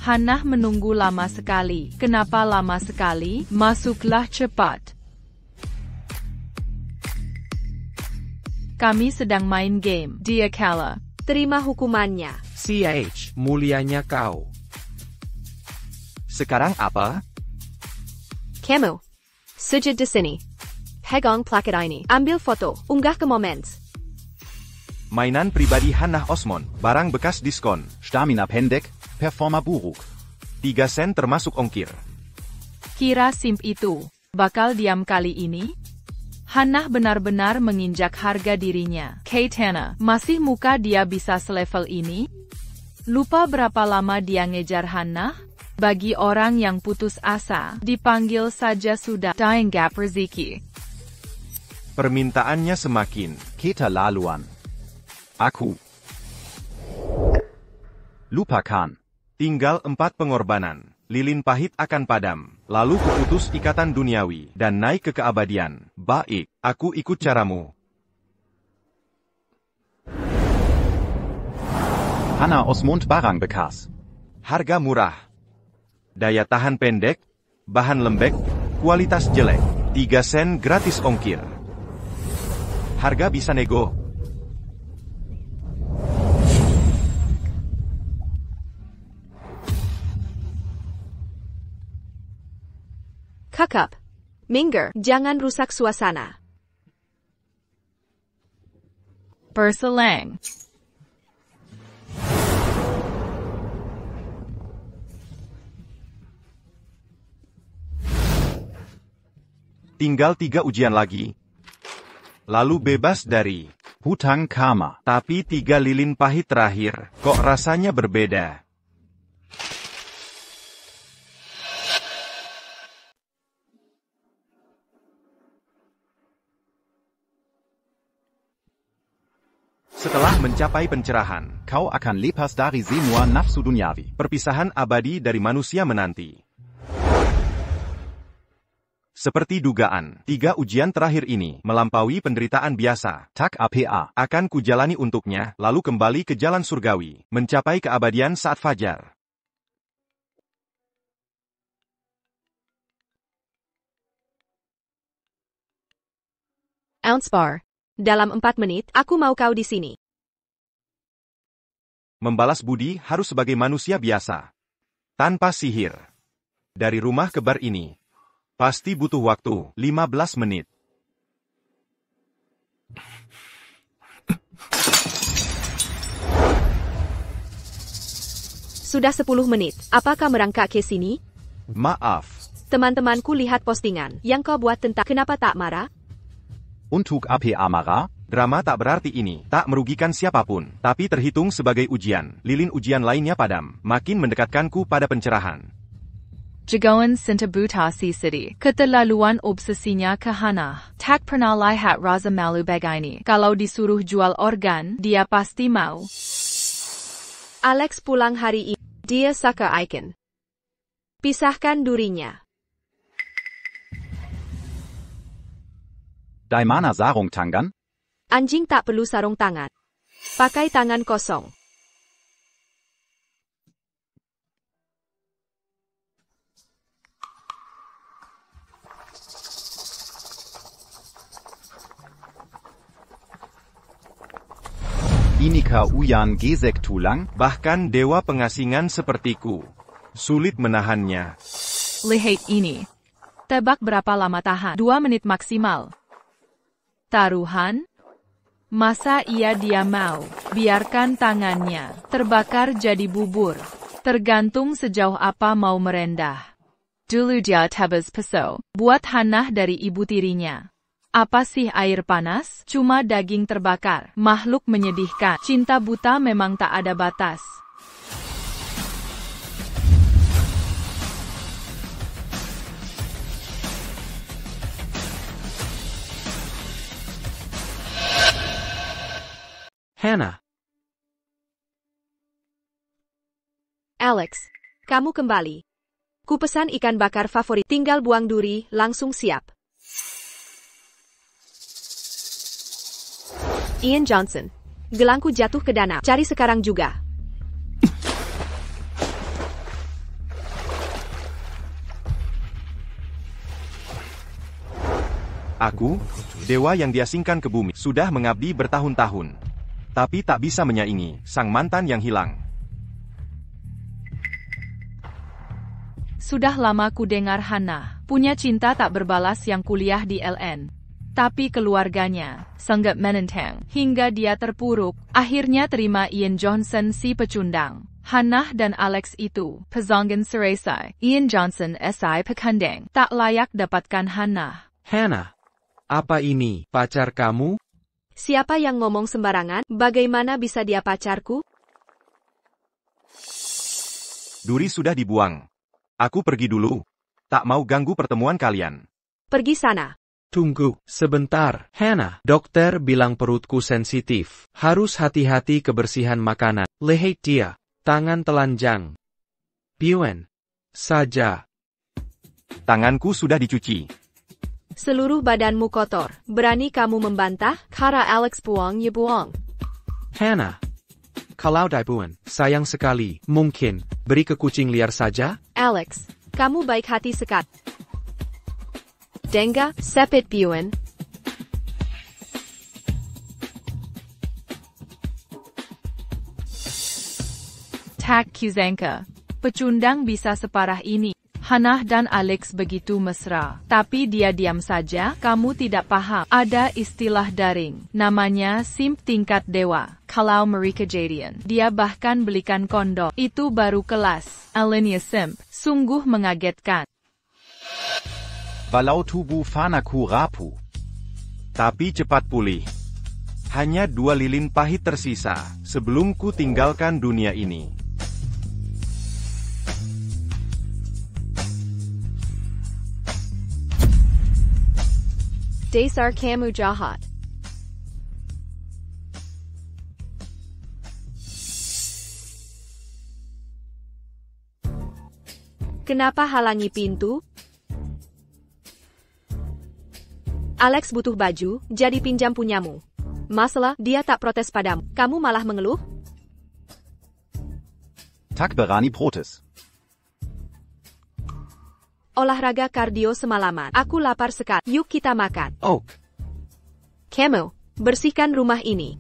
Hannah menunggu lama sekali. Kenapa lama sekali? Masuklah cepat. Kami sedang main game. Dia kalah. Terima hukumannya. CH, mulianya kau. Sekarang apa? Kamu. Sujud di sini. Pegang plaket ini. Ambil foto. Unggah ke Moments. Mainan pribadi Hannah Osmond, barang bekas diskon. Stamina pendek, performa buruk. 3 sen termasuk ongkir. Kira simp itu bakal diam kali ini? Hannah benar-benar menginjak harga dirinya. Kate Hannah, masih muka dia bisa selevel ini? Lupa berapa lama dia ngejar Hannah? Bagi orang yang putus asa, dipanggil saja sudah dying gap rezeki. Permintaannya semakin. Keterlaluan. Aku. Lupakan. Tinggal 4 pengorbanan. Lilin pahit akan padam. Lalu kuputus ikatan duniawi dan naik ke keabadian. Baik, aku ikut caramu. Hannah Osmond barang bekas. Harga murah. Daya tahan pendek, bahan lembek, kualitas jelek. 3 sen gratis ongkir. Harga bisa nego. Kakap. Minggir, jangan rusak suasana. Berselang. Tinggal 3 ujian lagi. Lalu bebas dari Hutang karma. tapi 3 lilin pahit terakhir, kok rasanya berbeda. Setelah mencapai pencerahan, Kau akan lepas dari semua nafsu duniawi. perpisahan abadi dari manusia menanti. Seperti dugaan, 3 ujian terakhir ini melampaui penderitaan biasa. Tak apa. Akan kujalani untuknya, lalu kembali ke jalan surgawi, mencapai keabadian saat fajar. Ounce bar. Dalam 4 menit, aku mau kau di sini. Membalas budi harus sebagai manusia biasa. Tanpa sihir. Dari rumah ke bar ini. Pasti butuh waktu 15 menit. Sudah 10 menit. Apakah merangkak ke sini? Maaf. Teman-temanku lihat postingan yang kau buat tentang kenapa tak marah? Untuk apa marah? Drama tak berarti ini, tak merugikan siapapun, tapi terhitung sebagai ujian. Lilin ujian lainnya padam, makin mendekatkanku pada pencerahan. Jagoan Sintabutasi City. Keterlaluan obsesinya ke Hannah. Tak pernah lihat rasa malu begini. Kalau disuruh jual organ, dia pasti mau. Alex pulang hari ini. Dia suka icon. Pisahkan durinya. Di mana sarung tangan? Anjing tak perlu sarung tangan. Pakai tangan kosong. Inikah uyan gesek tulang? Bahkan dewa pengasingan sepertiku sulit menahannya. Lihat ini. Tebak berapa lama tahan? 2 menit maksimal. Taruhan? Masa dia mau? Biarkan tangannya terbakar jadi bubur. Tergantung sejauh apa mau merendah. Dulu dia tabas peso. Buat Hannah dari ibu tirinya. Apa sih air panas? Cuma daging terbakar. Makhluk menyedihkan. Cinta buta memang tak ada batas. Hannah. Alex, kamu kembali. Kupesan ikan bakar favorit. Tinggal buang duri, langsung siap. Ian Johnson. Gelangku jatuh ke danau. Cari sekarang juga. Aku, dewa yang diasingkan ke bumi, sudah mengabdi bertahun-tahun. Tapi tak bisa menyaingi sang mantan yang hilang. Sudah lama ku dengar Hannah punya cinta tak berbalas yang kuliah di LN. Tapi keluarganya sangat menentang hingga dia terpuruk. Akhirnya terima Ian Johnson si pecundang. Hannah dan Alex itu pasangan seresai. Ian Johnson si pekandang. Tak layak dapatkan Hannah. Hannah, apa ini pacar kamu? Siapa yang ngomong sembarangan? Bagaimana bisa dia pacarku? Duri sudah dibuang. Aku pergi dulu. Tak mau ganggu pertemuan kalian. Pergi sana. Tunggu, sebentar. Hannah, dokter bilang perutku sensitif. Harus hati-hati kebersihan makanan. Lihat dia, tangan telanjang. Biuen saja. Tanganku sudah dicuci. Seluruh badanmu kotor. Berani kamu membantah? Kata Alex buang ya buang. Hannah, kalau dibuang, sayang sekali. Mungkin, beri ke kucing liar saja? Alex, kamu baik hati sekali. Denga, sepit Buen. Tak Kuzanka. Pecundang bisa separah ini. Hannah dan Alex begitu mesra. Tapi dia diam saja. Kamu tidak paham. Ada istilah daring. Namanya simp tingkat dewa. Kalau mereka jadian, dia bahkan belikan kondom. Itu baru kelas. Alenia simp. Sungguh mengagetkan. Walau tubuh fanaku rapuh. Tapi cepat pulih. Hanya 2 lilin pahit tersisa sebelum ku tinggalkan dunia ini. Dasar kamu jahat. Kenapa halangi pintu? Alex butuh baju, jadi pinjam punyamu. Masalah, dia tak protes padamu. Kamu malah mengeluh? Tak berani protes. Olahraga kardio semalaman. Aku lapar sekali. Yuk kita makan. Oh, Kamu, bersihkan rumah ini.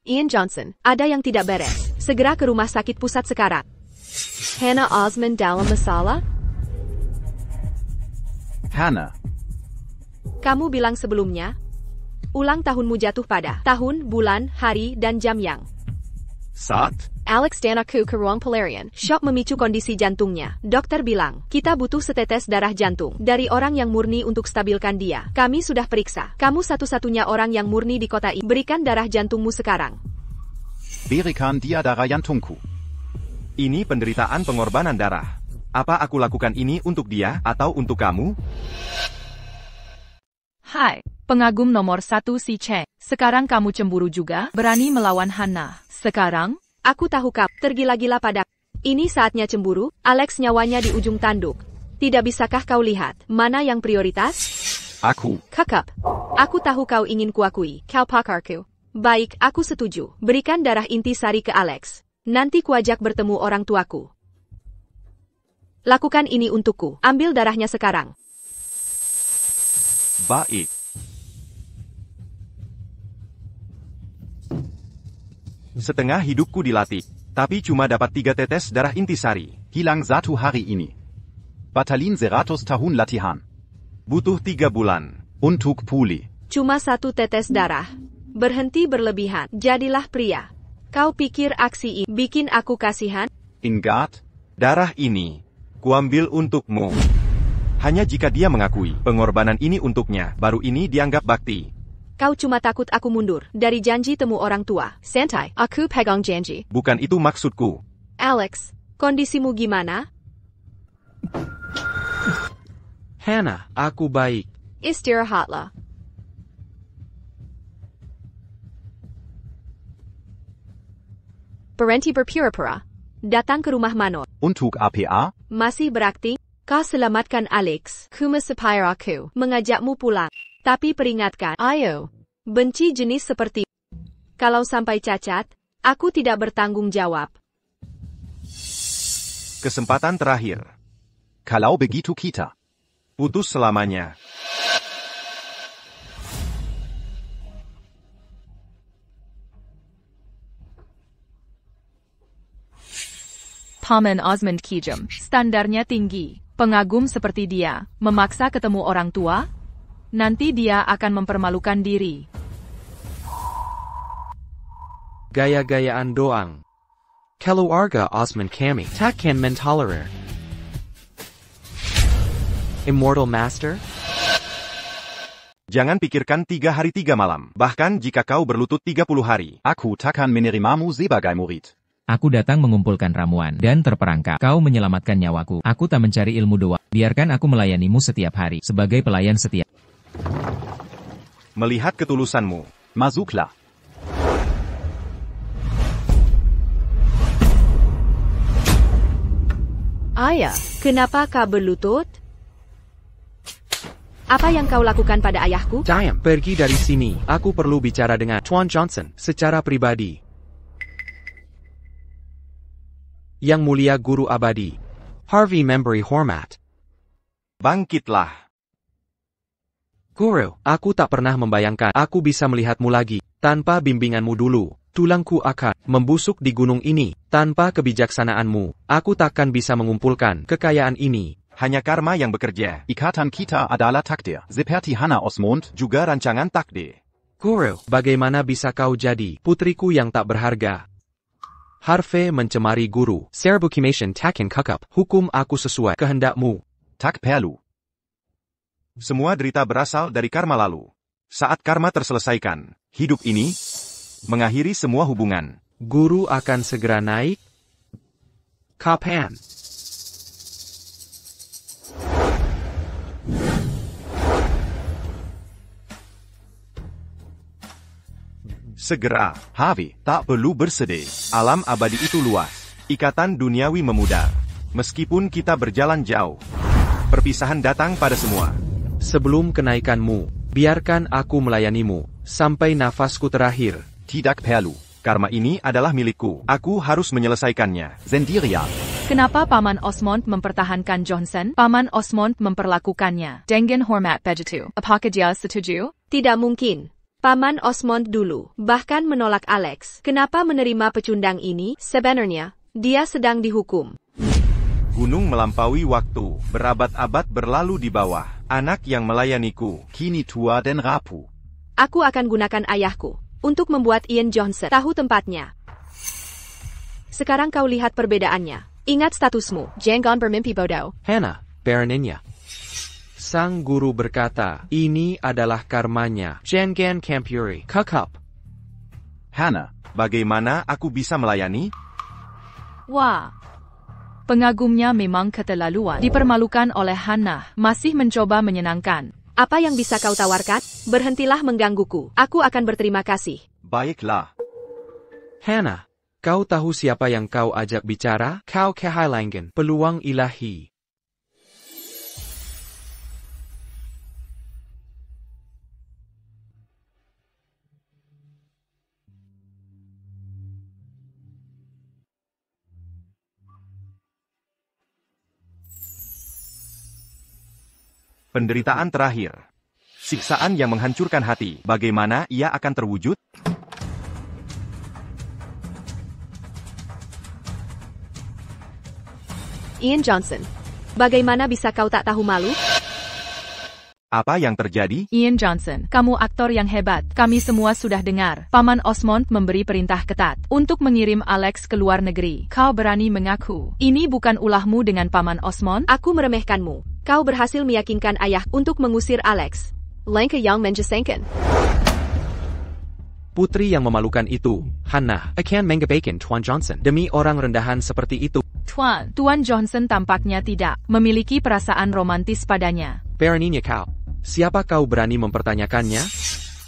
Ian Johnson, ada yang tidak beres. Segera ke rumah sakit pusat sekarang. Hannah Osmond dalam masalah? Hannah, Kamu bilang sebelumnya, ulang tahunmu jatuh pada tahun, bulan, hari, dan jam yang. Saat? Alex dan aku ke ruang pelarian. Shock memicu kondisi jantungnya. Dokter bilang, kita butuh setetes darah jantung dari orang yang murni untuk stabilkan dia. Kami sudah periksa. Kamu satu-satunya orang yang murni di kota ini. Berikan darah jantungmu sekarang. berikan dia darah jantungku. Ini penderitaan pengorbanan darah. Apa aku lakukan ini untuk dia atau untuk kamu? Hai, pengagum nomor 1 si Cheng. Sekarang kamu cemburu juga? Berani melawan Hannah. Sekarang? Aku tahu kau tergila-gila pada. Ini saatnya cemburu. Alex nyawanya di ujung tanduk. Tidak bisakah kau lihat mana yang prioritas? Aku. Kakap. Aku tahu kau ingin kuakui. Kau pakarku. Baik, aku setuju. Berikan darah intisari ke Alex. Nanti kuajak bertemu orang tuaku. Lakukan ini untukku. Ambil darahnya sekarang. Baik. Setengah hidupku dilatih, tapi cuma dapat 3 tetes darah intisari. Hilang 1 hari ini. Batalin 100 tahun latihan. Butuh 3 bulan. Untuk pulih. Cuma 1 tetes darah. Berhenti berlebihan. Jadilah pria. Kau pikir aksi ini bikin aku kasihan? Ingat, Darah ini, kuambil untukmu. Hanya jika dia mengakui pengorbanan ini untuknya, baru ini dianggap bakti. Kau cuma takut aku mundur dari janji temu orang tua. Santai, aku pegang janji. Bukan itu maksudku. Alex, kondisimu gimana? Hannah, aku baik. Istirahatlah. Berhenti berpura-pura. Datang ke rumah Manor. untuk APA, Masih berakting? Kau selamatkan Alex. Ku mesepire aku mengajakmu pulang. Tapi peringatkan, ayo. Benci jenis seperti. Kalau sampai cacat, aku tidak bertanggung jawab. Kesempatan terakhir. Kalau begitu kita. Putus selamanya. Paman Osmond Kijam, standarnya tinggi. Pengagum seperti dia, memaksa ketemu orang tua? Nanti dia akan mempermalukan diri. Gaya-gayaan doang. Keluarga Osmond kami takkan mentolerir. Immortal Master? Jangan pikirkan 3 hari 3 malam. Bahkan jika kau berlutut 30 hari. Aku takkan menerimamu sebagai murid. Aku datang mengumpulkan ramuan dan terperangkap. Kau menyelamatkan nyawaku. Aku tak mencari ilmu doa. Biarkan aku melayanimu setiap hari sebagai pelayan setia. Melihat ketulusanmu. Masuklah. Ayah, kenapa kau berlutut? Apa yang kau lakukan pada ayahku? Diam, pergi dari sini. Aku perlu bicara dengan Tuan Johnson secara pribadi. Yang Mulia Guru Abadi. Harvey memberi hormat. Bangkitlah. Guru, aku tak pernah membayangkan aku bisa melihatmu lagi. Tanpa bimbinganmu dulu, tulangku akan membusuk di gunung ini. Tanpa kebijaksanaanmu, aku takkan bisa mengumpulkan kekayaan ini. Hanya karma yang bekerja. Ikatan kita adalah takdir. Seperti Hana Osmond. Juga rancangan takdir. Guru, bagaimana bisa kau jadi putriku yang tak berharga? Harvey mencemari guru. Serbukimation takin kakap. Hukum aku sesuai kehendakmu. Tak perlu. Semua derita berasal dari karma lalu. Saat karma terselesaikan, hidup ini mengakhiri semua hubungan. Guru akan segera naik? Kapan? Segera. Harvey, Tak perlu bersedih. Alam abadi itu luas. Ikatan duniawi memudar. Meskipun kita berjalan jauh, perpisahan datang pada semua. Sebelum kenaikanmu, biarkan aku melayanimu sampai nafasku terakhir. tidak perlu. Karma ini adalah milikku. Aku harus menyelesaikannya. Sendirian. Kenapa Paman Osmond mempertahankan Johnson? Paman Osmond memperlakukannya dengan hormat begitu. Apakah dia setuju? Tidak mungkin. Paman Osmond dulu bahkan menolak Alex. Kenapa menerima pecundang ini? Sebenarnya, dia sedang dihukum. Gunung melampaui waktu. Berabad-abad berlalu di bawah. Anak yang melayaniku. Kini tua dan rapuh. Aku akan gunakan ayahku untuk membuat Ian Johnson tahu tempatnya. Sekarang kau lihat perbedaannya. Ingat statusmu. Jangan bermimpi bodoh. Hannah, Baroninnya. Sang guru berkata, ini adalah karmanya. Jangan Campuri. Kakap. Hannah, Bagaimana aku bisa melayani? Wah. Pengagumnya memang keterlaluan. Dipermalukan oleh Hannah. Masih mencoba menyenangkan. Apa yang bisa kau tawarkan? Berhentilah menggangguku. Aku akan berterima kasih. Baiklah. Hannah, kau tahu siapa yang kau ajak bicara? Kau kehilangan peluang ilahi. Penderitaan terakhir. Siksaan yang menghancurkan hati. Bagaimana ia akan terwujud? Ian Johnson. Bagaimana bisa kau tak tahu malu? Apa yang terjadi? Ian Johnson, kamu aktor yang hebat. Kami semua sudah dengar. Paman Osmond memberi perintah ketat untuk mengirim Alex ke luar negeri. Kau berani mengaku ini bukan ulahmu dengan Paman Osmond? Aku meremehkanmu. Kau berhasil meyakinkan ayah untuk mengusir Alex. Langkah yang menjesenkan. Putri yang memalukan itu, Hannah, akan mengabaikan Tuan Johnson demi orang rendahan seperti itu. Tuan Johnson tampaknya tidak memiliki perasaan romantis padanya. Baroninnya kau. Siapa kau berani mempertanyakannya?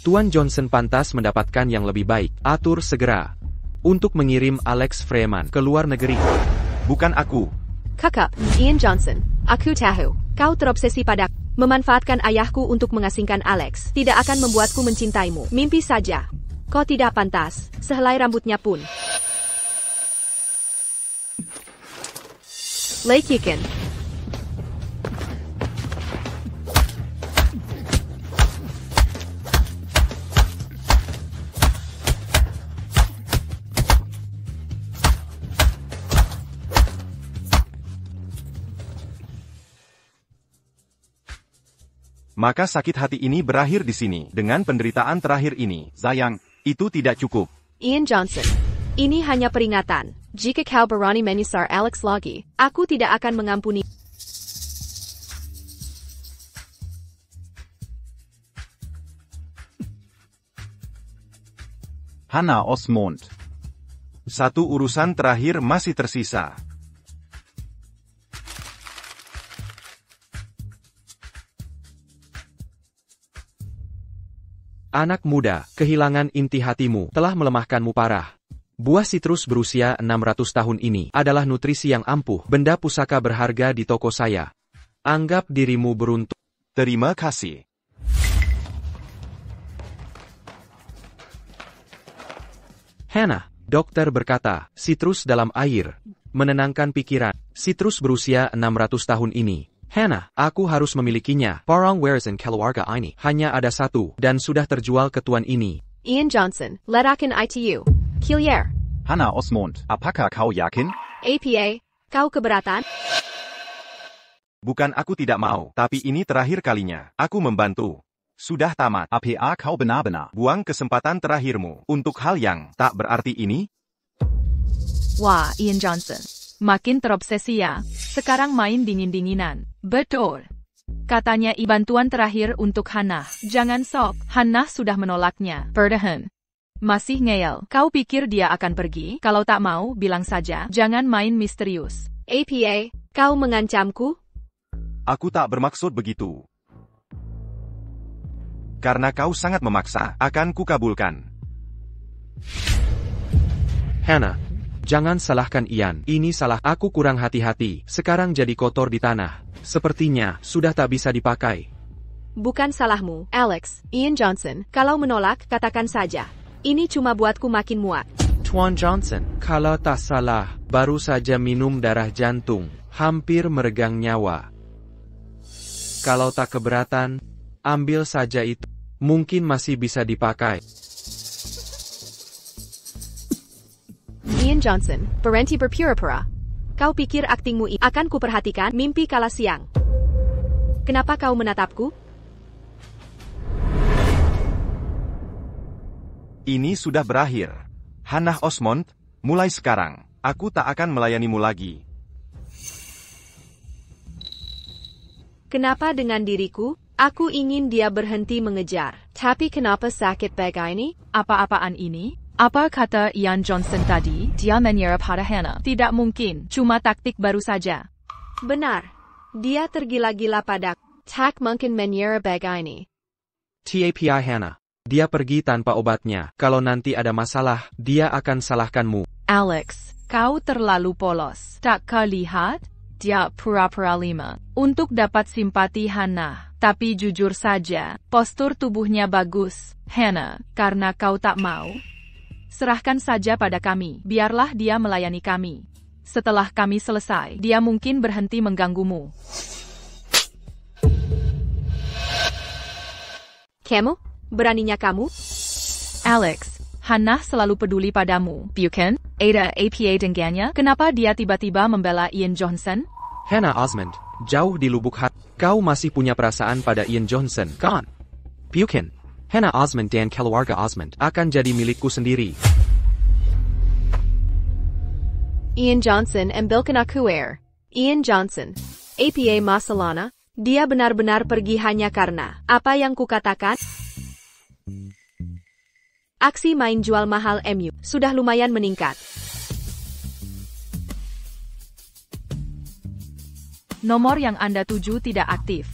Tuan Johnson pantas mendapatkan yang lebih baik. Atur segera untuk mengirim Alex Freeman ke luar negeri. Bukan aku. Kakak, Ian Johnson. Aku tahu. Kau terobsesi padaku. Memanfaatkan ayahku untuk mengasingkan Alex tidak akan membuatku mencintaimu. Mimpi saja. Kau tidak pantas. Sehelai rambutnya pun. Lei Kikin. Maka sakit hati ini berakhir di sini. Dengan penderitaan terakhir ini, sayang, itu tidak cukup. Ian Johnson. Ini hanya peringatan. Jika kau berani menyasar Alex lagi, aku tidak akan mengampuni. Hannah Osmond. Satu urusan terakhir masih tersisa. Anak muda, kehilangan inti hatimu telah melemahkanmu parah. Buah sitrus berusia 600 tahun ini adalah nutrisi yang ampuh, benda pusaka berharga di toko saya. Anggap dirimu beruntung. Terima kasih. Hannah, dokter berkata, sitrus dalam air. Menenangkan pikiran. Sitrus berusia 600 tahun ini. Hannah, aku harus memilikinya. Parang Waresan keluarga ini. Hanya ada satu, dan sudah terjual ke tuan ini. Ian Johnson, ledakan ITU. Kilier. Hannah Osmond, apakah kau yakin? APA, kau keberatan? Bukan aku tidak mau, tapi ini terakhir kalinya. Aku membantu. Sudah tamat. APA kau benar-benar. Buang kesempatan terakhirmu untuk hal yang tak berarti ini. Wah, Ian Johnson. Makin terobsesi ya. Sekarang main dingin-dinginan. Betul. Katanya bantuan terakhir untuk Hannah. Jangan sok. Hannah sudah menolaknya. Bertahan. Masih ngeyel. Kau pikir dia akan pergi? Kalau tak mau, bilang saja. Jangan main misterius. APA, kau mengancamku? Aku tak bermaksud begitu. Karena kau sangat memaksa, akan kukabulkan. Hannah, jangan salahkan Ian. Ini salah aku kurang hati-hati. Sekarang jadi kotor di tanah. Sepertinya sudah tak bisa dipakai. Bukan salahmu, Alex. Ian Johnson, kalau menolak, katakan saja. Ini cuma buatku makin muak. Tuan Johnson, kalau tak salah, baru saja minum darah jantung. Hampir meregang nyawa. Kalau tak keberatan, ambil saja itu. Mungkin masih bisa dipakai. Ian Johnson, berhenti berpura-pura. Kau pikir aktingmu ini akan kuperhatikan mimpi kala siang? Kenapa kau menatapku? Ini sudah berakhir. Hannah Osmond, mulai sekarang, aku tak akan melayanimu lagi. Kenapa dengan diriku? Aku ingin dia berhenti mengejar. Tapi kenapa sakit begini? Apa-apaan ini? Apa kata Ian Johnson tadi? Dia menyerah pada Hannah. Tidak mungkin, cuma taktik baru saja. Benar. Dia tergila-gila padaku. Tak mungkin menyerah begini. TAPI Hannah. Dia pergi tanpa obatnya. Kalau nanti ada masalah, dia akan salahkanmu. Alex, kau terlalu polos. Tak kau lihat? Dia pura-pura lima. Untuk dapat simpati Hannah. Tapi jujur saja, postur tubuhnya bagus. Hannah, karena kau tak mau, serahkan saja pada kami. Biarlah dia melayani kami. Setelah kami selesai, dia mungkin berhenti mengganggumu. Kamu? Beraninya kamu? Alex, Hannah selalu peduli padamu. Bukan? Ada APA dengannya? Kenapa dia tiba-tiba membela Ian Johnson? Hannah Osmond, jauh di lubuk hati, kau masih punya perasaan pada Ian Johnson, kan? Bukan. Hannah Osmond dan keluarga Osmond akan jadi milikku sendiri. Ian Johnson ambilkan aku air. Ian Johnson. APA masalahnya, dia benar-benar pergi hanya karena apa yang kukatakan? Aksi main jual mahal MU sudah lumayan meningkat. Nomor yang Anda tuju tidak aktif.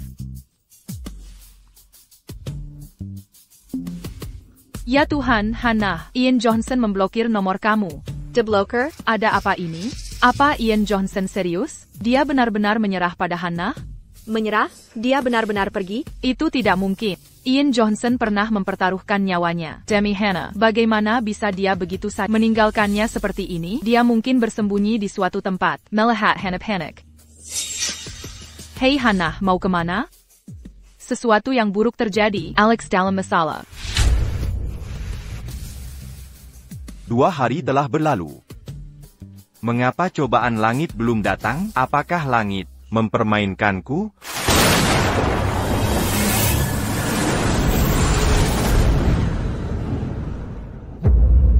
Ya Tuhan, Hannah, Ian Johnson memblokir nomor kamu. Deblocker? Ada apa ini? Apa Ian Johnson serius? Dia benar-benar menyerah pada Hannah? Menyerah? Dia benar-benar pergi? Itu tidak mungkin. Ian Johnson pernah mempertaruhkan nyawanya demi Hannah. Bagaimana bisa dia begitu saja meninggalkannya seperti ini? Dia mungkin bersembunyi di suatu tempat, melihat Hannah panik. Hei Hannah, mau kemana? Sesuatu yang buruk terjadi. Alex dalam masalah. 2 hari telah berlalu. Mengapa cobaan langit belum datang? Apakah langit mempermainkanku?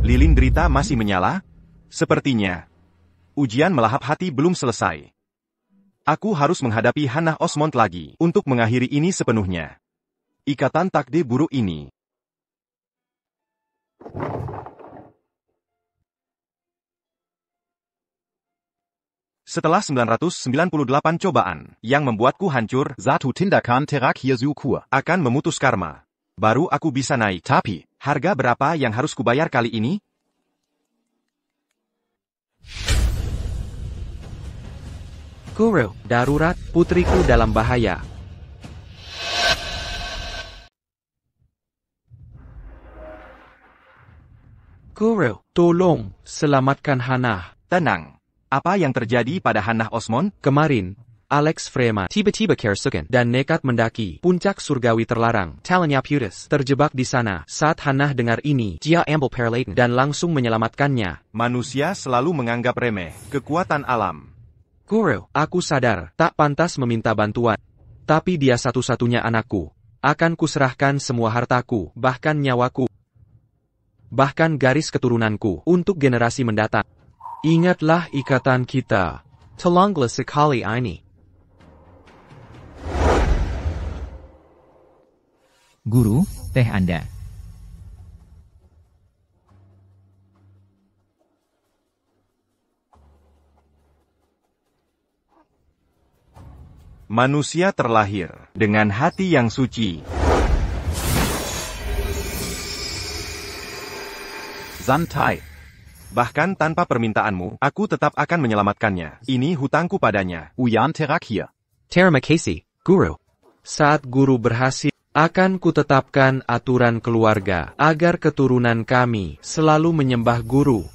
Lilin derita masih menyala? Sepertinya. Ujian melahap hati belum selesai. Aku harus menghadapi Hannah Osmond lagi untuk mengakhiri ini sepenuhnya. Ikatan takdir buruk ini. Setelah 998 cobaan yang membuatku hancur, Satu tindakan terakhir syukur. akan memutus karma. Baru aku bisa naik. Tapi, Harga berapa yang harus kubayar kali ini? Guru, darurat, putriku dalam bahaya. Guru, tolong, selamatkan Hannah. Tenang. Apa yang terjadi pada Hannah Osmond? Kemarin, Alex Freeman tiba-tiba kerasukan dan nekat mendaki puncak surgawi terlarang, Talanya Putus, terjebak di sana. Saat Hannah dengar ini, dia ambil peralatan dan langsung menyelamatkannya. Manusia selalu menganggap remeh kekuatan alam. Guru, aku sadar, tak pantas meminta bantuan. Tapi dia satu-satunya anakku. Akan kuserahkan semua hartaku, bahkan nyawaku. Bahkan garis keturunanku, untuk generasi mendatang. Ingatlah ikatan kita. Tolonglah sekali ini. Guru, teh Anda. Manusia terlahir dengan hati yang suci. Santai. Bahkan tanpa permintaanmu, aku tetap akan menyelamatkannya. Ini hutangku padanya. Ujian terakhir. Terima kasih, Guru. Saat Guru berhasil, akan kutetapkan aturan keluarga agar keturunan kami selalu menyembah Guru.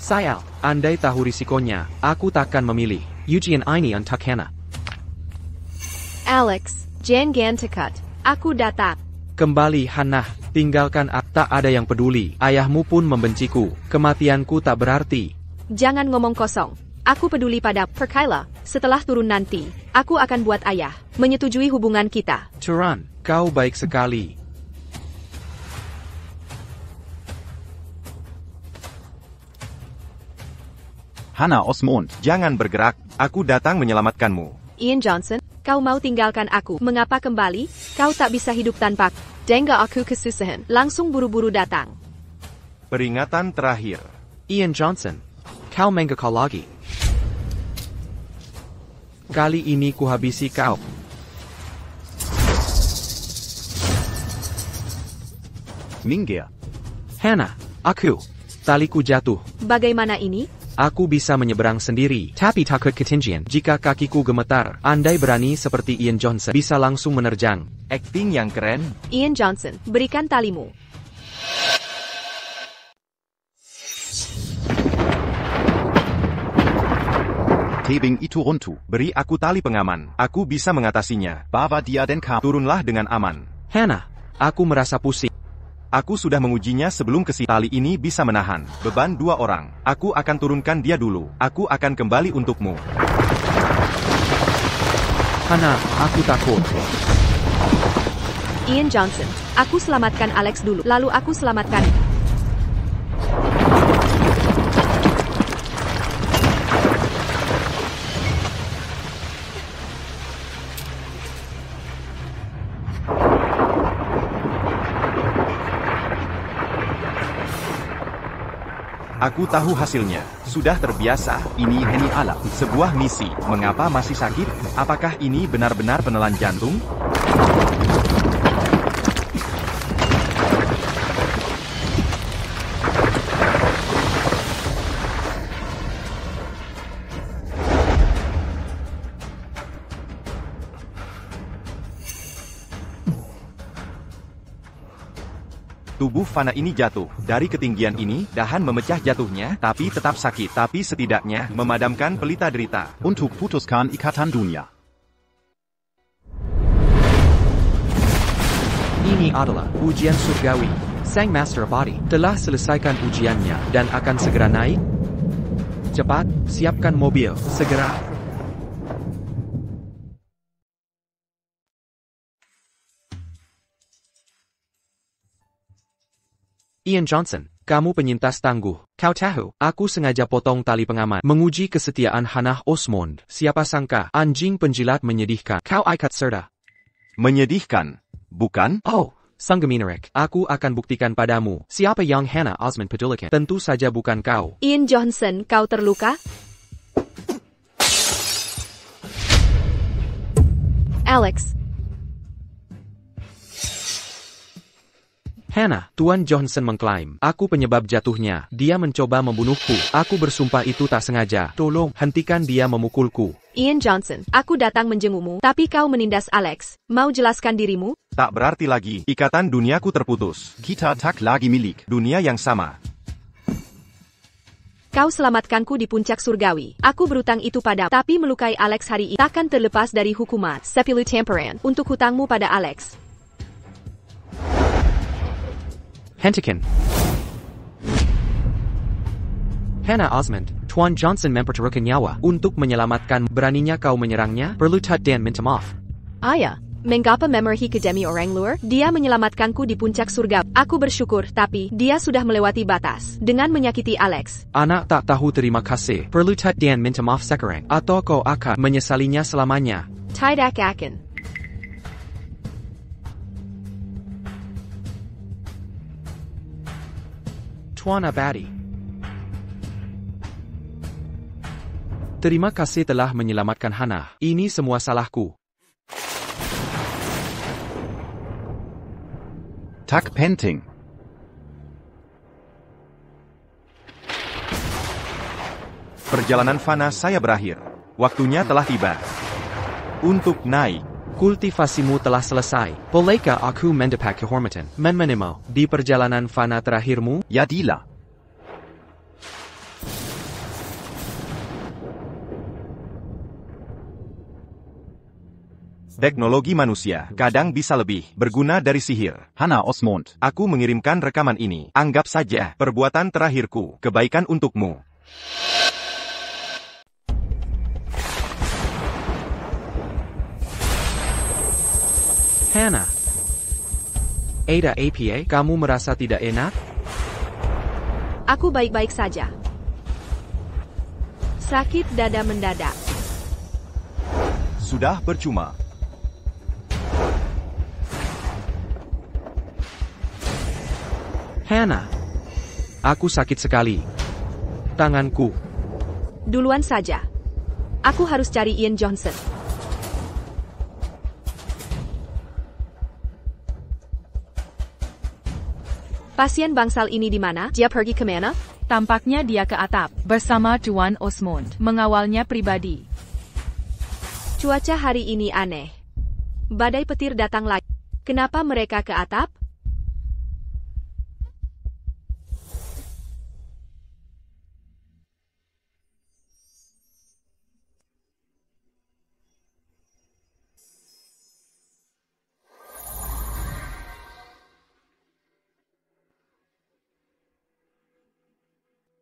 Sayang, andai tahu risikonya, aku takkan memilih ujian ini untuk Hannah. Alex, jangan tekat. Aku datang. Kembali Hannah, tinggalkan aku. Tak ada yang peduli, ayahmu pun membenciku, kematianku tak berarti. Jangan ngomong kosong. Aku peduli pada Perkaila. Setelah turun nanti, aku akan buat ayah menyetujui hubungan kita. Turan, kau baik sekali. Hannah Osmond. Jangan bergerak, aku datang menyelamatkanmu. Ian Johnson, kau mau tinggalkan aku. Mengapa kembali? Kau tak bisa hidup tanpa aku. Dengar aku kesusahan. Langsung buru-buru datang. Peringatan terakhir. Ian Johnson, kau menggekal lagi. Kali ini kuhabisi kau. Minggir. Hannah, aku. Taliku jatuh. Bagaimana ini? Aku bisa menyeberang sendiri, tapi takut ketinggian. Jika kakiku gemetar, andai berani seperti Ian Johnson, bisa langsung menerjang. Akting yang keren. Ian Johnson, berikan talimu. Tebing itu runtuh. Beri aku tali pengaman. Aku bisa mengatasinya. Bawa dia dan kau. Turunlah dengan aman. Hannah, aku merasa pusing. Aku sudah mengujinya sebelum kesini. Tali ini bisa menahan beban 2 orang. Aku akan turunkan dia dulu. Aku akan kembali untukmu. Hannah, aku takut. Ian Johnson, aku selamatkan Alex dulu, lalu aku selamatkan. Aku tahu hasilnya. Sudah terbiasa. Ini hanya alam. Sebuah misi. Mengapa masih sakit? Apakah ini benar-benar penelan jantung? Tubuh Fana ini jatuh. Dari ketinggian ini, dahan memecah jatuhnya, tapi tetap sakit. Tapi setidaknya, memadamkan pelita derita. Untuk putuskan ikatan dunia. Ini adalah ujian surgawi. Sang Master Abadi telah selesaikan ujiannya dan akan segera naik. Cepat, siapkan mobil, segera. Ian Johnson, kamu penyintas tangguh. Kau tahu, aku sengaja potong tali pengaman, menguji kesetiaan Hannah Osmond. Siapa sangka, anjing penjilat menyedihkan. Kau ikat serta. Menyedihkan, bukan? Oh, Sang Geminarek, aku akan buktikan padamu, siapa yang Hannah Osmond pedulikan. Tentu saja bukan kau. Ian Johnson, kau terluka? Alex. Hannah, Tuan Johnson mengklaim, aku penyebab jatuhnya. Dia mencoba membunuhku. Aku bersumpah itu tak sengaja. Tolong, hentikan dia memukulku. Ian Johnson, aku datang menjengukmu, tapi kau menindas Alex. Mau jelaskan dirimu? Tak berarti lagi, ikatan duniaku terputus. Kita tak lagi milik. Dunia yang sama. Kau selamatkanku di puncak surgawi. Aku berutang itu pada, tapi melukai Alex hari ini takkan terlepas dari hukuman sepuluh temperan untuk hutangmu pada Alex. Hentikan. Hannah Osmond, Tuan Johnson mempertaruhkan nyawa untuk menyelamatkan. Beraninya kau menyerangnya? Perlu dan minta maaf. Ayah, mengapa memerhi ke demi orang luar? Dia menyelamatkanku di puncak surga. Aku bersyukur, tapi dia sudah melewati batas dengan menyakiti Alex. Anak tak tahu terima kasih. Perlu dan minta maaf sekarang, atau kau akan menyesalinya selamanya. Tidak akan. Tuan Abadi, terima kasih telah menyelamatkan Hannah. Ini semua salahku. Tak penting. Perjalanan Fana saya berakhir. Waktunya telah tiba. Untuk naik. Kultivasimu telah selesai. Bolehkah aku mendapat kehormatan mengenemu di perjalanan Fana terakhirmu? Ya Dila. Teknologi manusia kadang bisa lebih berguna dari sihir. Hannah Osmond. Aku mengirimkan rekaman ini. Anggap saja perbuatan terakhirku. Kebaikan untukmu. Hannah. Ada apa? Kamu merasa tidak enak? Aku baik-baik saja. Sakit dada mendadak. Sudah percuma. Hannah. Aku sakit sekali. Tanganku. Duluan saja. Aku harus cari Ian Johnson. Pasien bangsal ini di mana? Dia pergi ke mana? Tampaknya dia ke atap, bersama Tuan Osmond, mengawalnya pribadi. Cuaca hari ini aneh. Badai petir datang lagi. Kenapa mereka ke atap?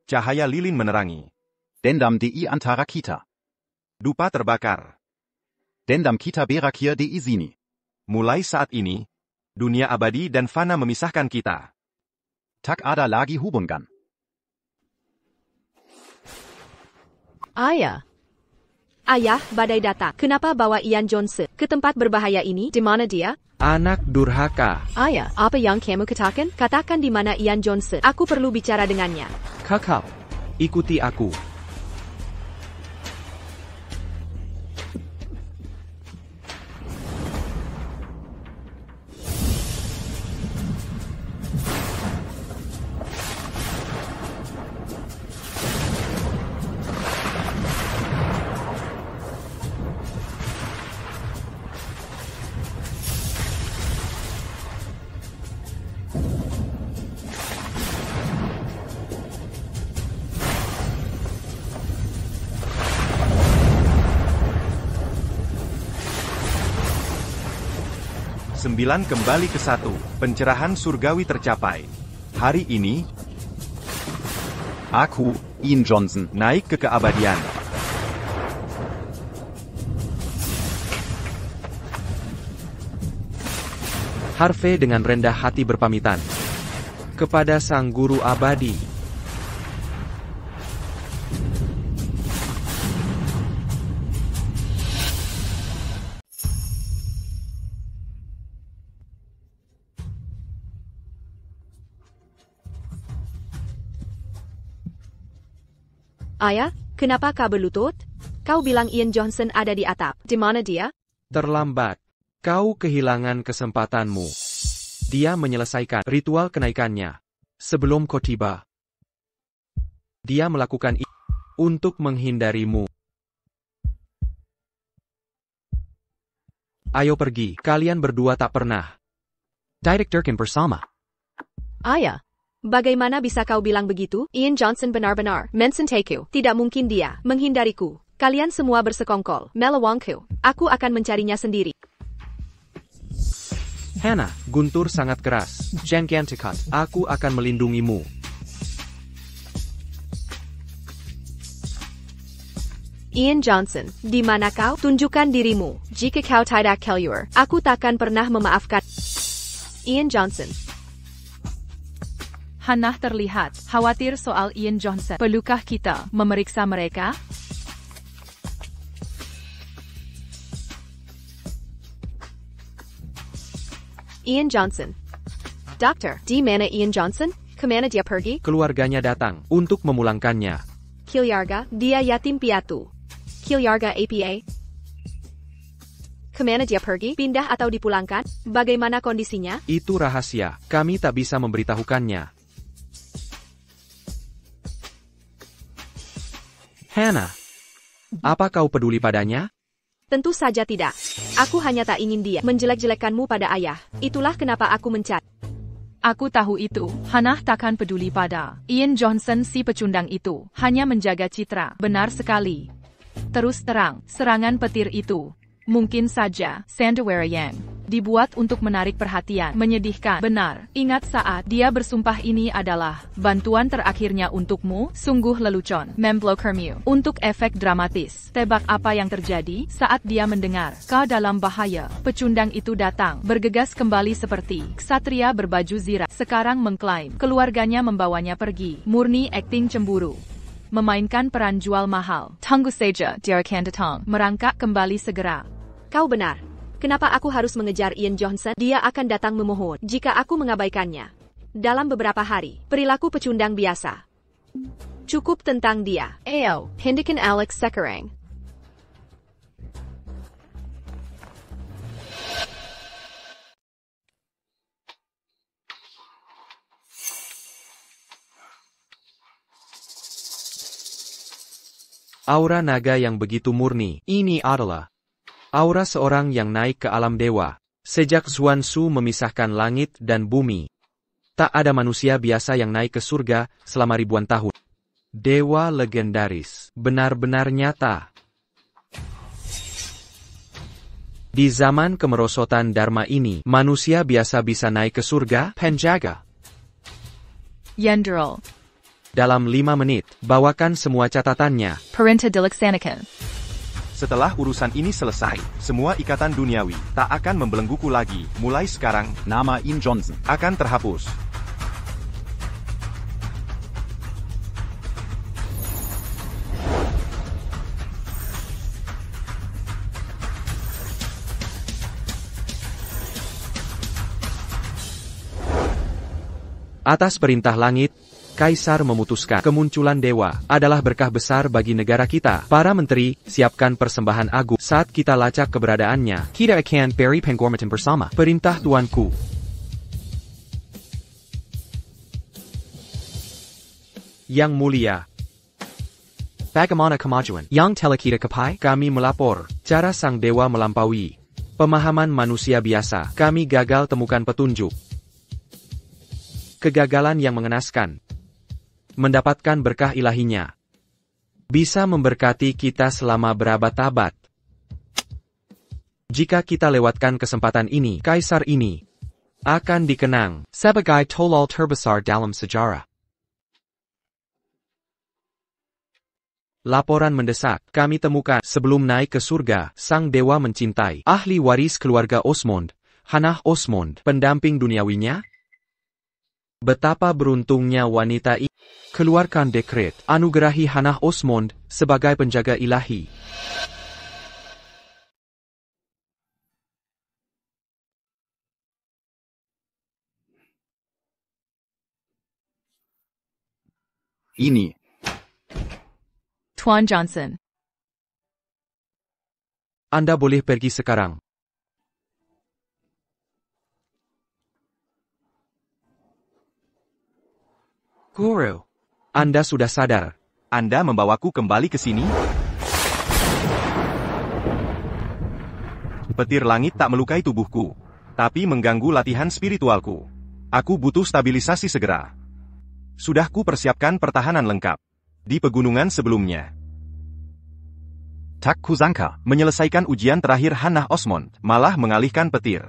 Cahaya lilin menerangi. Dendam di antara kita. Dupa terbakar. Dendam kita berakhir di sini. Mulai saat ini, dunia abadi dan Fana memisahkan kita. Tak ada lagi hubungan. Ayah. Ayah, badai datang. Kenapa bawa Ian Johnson ke tempat berbahaya ini? Di mana dia? Anak durhaka. Ayah, apa yang kamu katakan? Katakan di mana Ian Johnson. Aku perlu bicara dengannya. Kakak. Ikuti aku. 9 kembali ke 1. Pencerahan surgawi tercapai. Hari ini, Aku, Ian Johnson. naik ke keabadian. Harvey dengan rendah hati berpamitan kepada sang guru abadi. Ayah, kenapa kau berlutut? Kau bilang Ian Johnson ada di atap. Di mana dia? Terlambat. Kau kehilangan kesempatanmu. Dia menyelesaikan ritual kenaikannya sebelum kau tiba. Dia melakukan itu untuk menghindarimu. Ayo pergi, kalian berdua tak pernah. Didikturkan bersama. Ayah, bagaimana bisa kau bilang begitu? Ian Johnson benar-benar mencintai-ku. Tidak mungkin dia menghindariku. Kalian semua bersekongkol, melawangku. Aku akan mencarinya sendiri. Hannah, guntur sangat keras. Jangan dekat. Aku akan melindungimu. Ian Johnson, di mana kau? Tunjukkan dirimu. Jika kau tidak keluar, aku takkan pernah memaafkan. Ian Johnson. Hannah terlihat khawatir soal Ian Johnson. Perlukah kita memeriksa mereka? Ian Johnson. Dokter, di mana Ian Johnson? Kemana dia pergi? Keluarganya datang untuk memulangkannya. Keluarga, dia yatim piatu. Keluarga APA. Kemana dia pergi? Pindah atau dipulangkan? Bagaimana kondisinya? Itu rahasia. Kami tak bisa memberitahukannya. Hannah, apa kau peduli padanya? Tentu saja tidak. Aku hanya tak ingin dia menjelek-jelekkanmu pada ayah. Itulah kenapa aku mencari. Aku tahu itu. Hannah takkan peduli pada Ian Johnson si pecundang itu. Hanya menjaga citra. Benar sekali. Terus terang, serangan petir itu mungkin saja sandiwara yang dibuat untuk menarik perhatian. Menyedihkan. Benar. Ingat saat dia bersumpah ini adalah bantuan terakhirnya untukmu. Sungguh lelucon. Memblokermu. Untuk efek dramatis. Tebak apa yang terjadi saat dia mendengar kau dalam bahaya. Pecundang itu datang. Bergegas kembali seperti ksatria berbaju zirah. Sekarang mengklaim keluarganya membawanya pergi. Murni akting cemburu. Memainkan peran jual mahal. Tunggu saja, dia akan datang. Merangkak kembali segera. Kau benar. Kenapa aku harus mengejar Ian Johnson? Dia akan datang memohon jika aku mengabaikannya. Dalam beberapa hari, perilaku pecundang biasa. Cukup tentang dia. Ayo, hentikan Alex sekarang. Aura naga yang begitu murni. Ini adalah aura seorang yang naik ke alam dewa. Sejak Xuanzu memisahkan langit dan bumi, tak ada manusia biasa yang naik ke surga selama ribuan tahun. Dewa legendaris, benar-benar nyata. Di zaman kemerosotan Dharma ini, manusia biasa bisa naik ke surga. Penjaga. Yendril. Dalam 5 menit, bawakan semua catatannya. Perintah dilaksanakan. Setelah urusan ini selesai, semua ikatan duniawi tak akan membelengguku lagi. Mulai sekarang, Nama Ian Johnson. akan terhapus. Atas perintah langit, Kaisar memutuskan kemunculan dewa adalah berkah besar bagi negara kita. Para menteri, siapkan persembahan agung. Saat kita lacak keberadaannya, kita akan beri penghormatan bersama. Perintah tuanku. Yang mulia. Bagaimana kemajuan yang telah kita capai? Kami melapor, cara sang dewa melampaui pemahaman manusia biasa. Kami gagal temukan petunjuk. Kegagalan yang mengenaskan. Mendapatkan berkah ilahinya. Bisa memberkati kita selama berabad-abad. Jika kita lewatkan kesempatan ini, kaisar ini akan dikenang sebagai tolol terbesar dalam sejarah. Laporan mendesak, kami temukan sebelum naik ke surga, sang dewa mencintai ahli waris keluarga Osmond, Hannah Osmond, pendamping duniawinya. Betapa beruntungnya wanita ini. Keluarkan dekret, anugerahi Hannah Osmond sebagai penjaga ilahi. Ini. Tuan Johnson. Anda boleh pergi sekarang. Guru, Anda sudah sadar. Anda membawaku kembali ke sini? Petir langit tak melukai tubuhku, tapi mengganggu latihan spiritualku. Aku butuh stabilisasi segera. Sudah ku persiapkan pertahanan lengkap di pegunungan sebelumnya. Tak kusangka. Menyelesaikan ujian terakhir Hannah Osmond, malah mengalihkan petir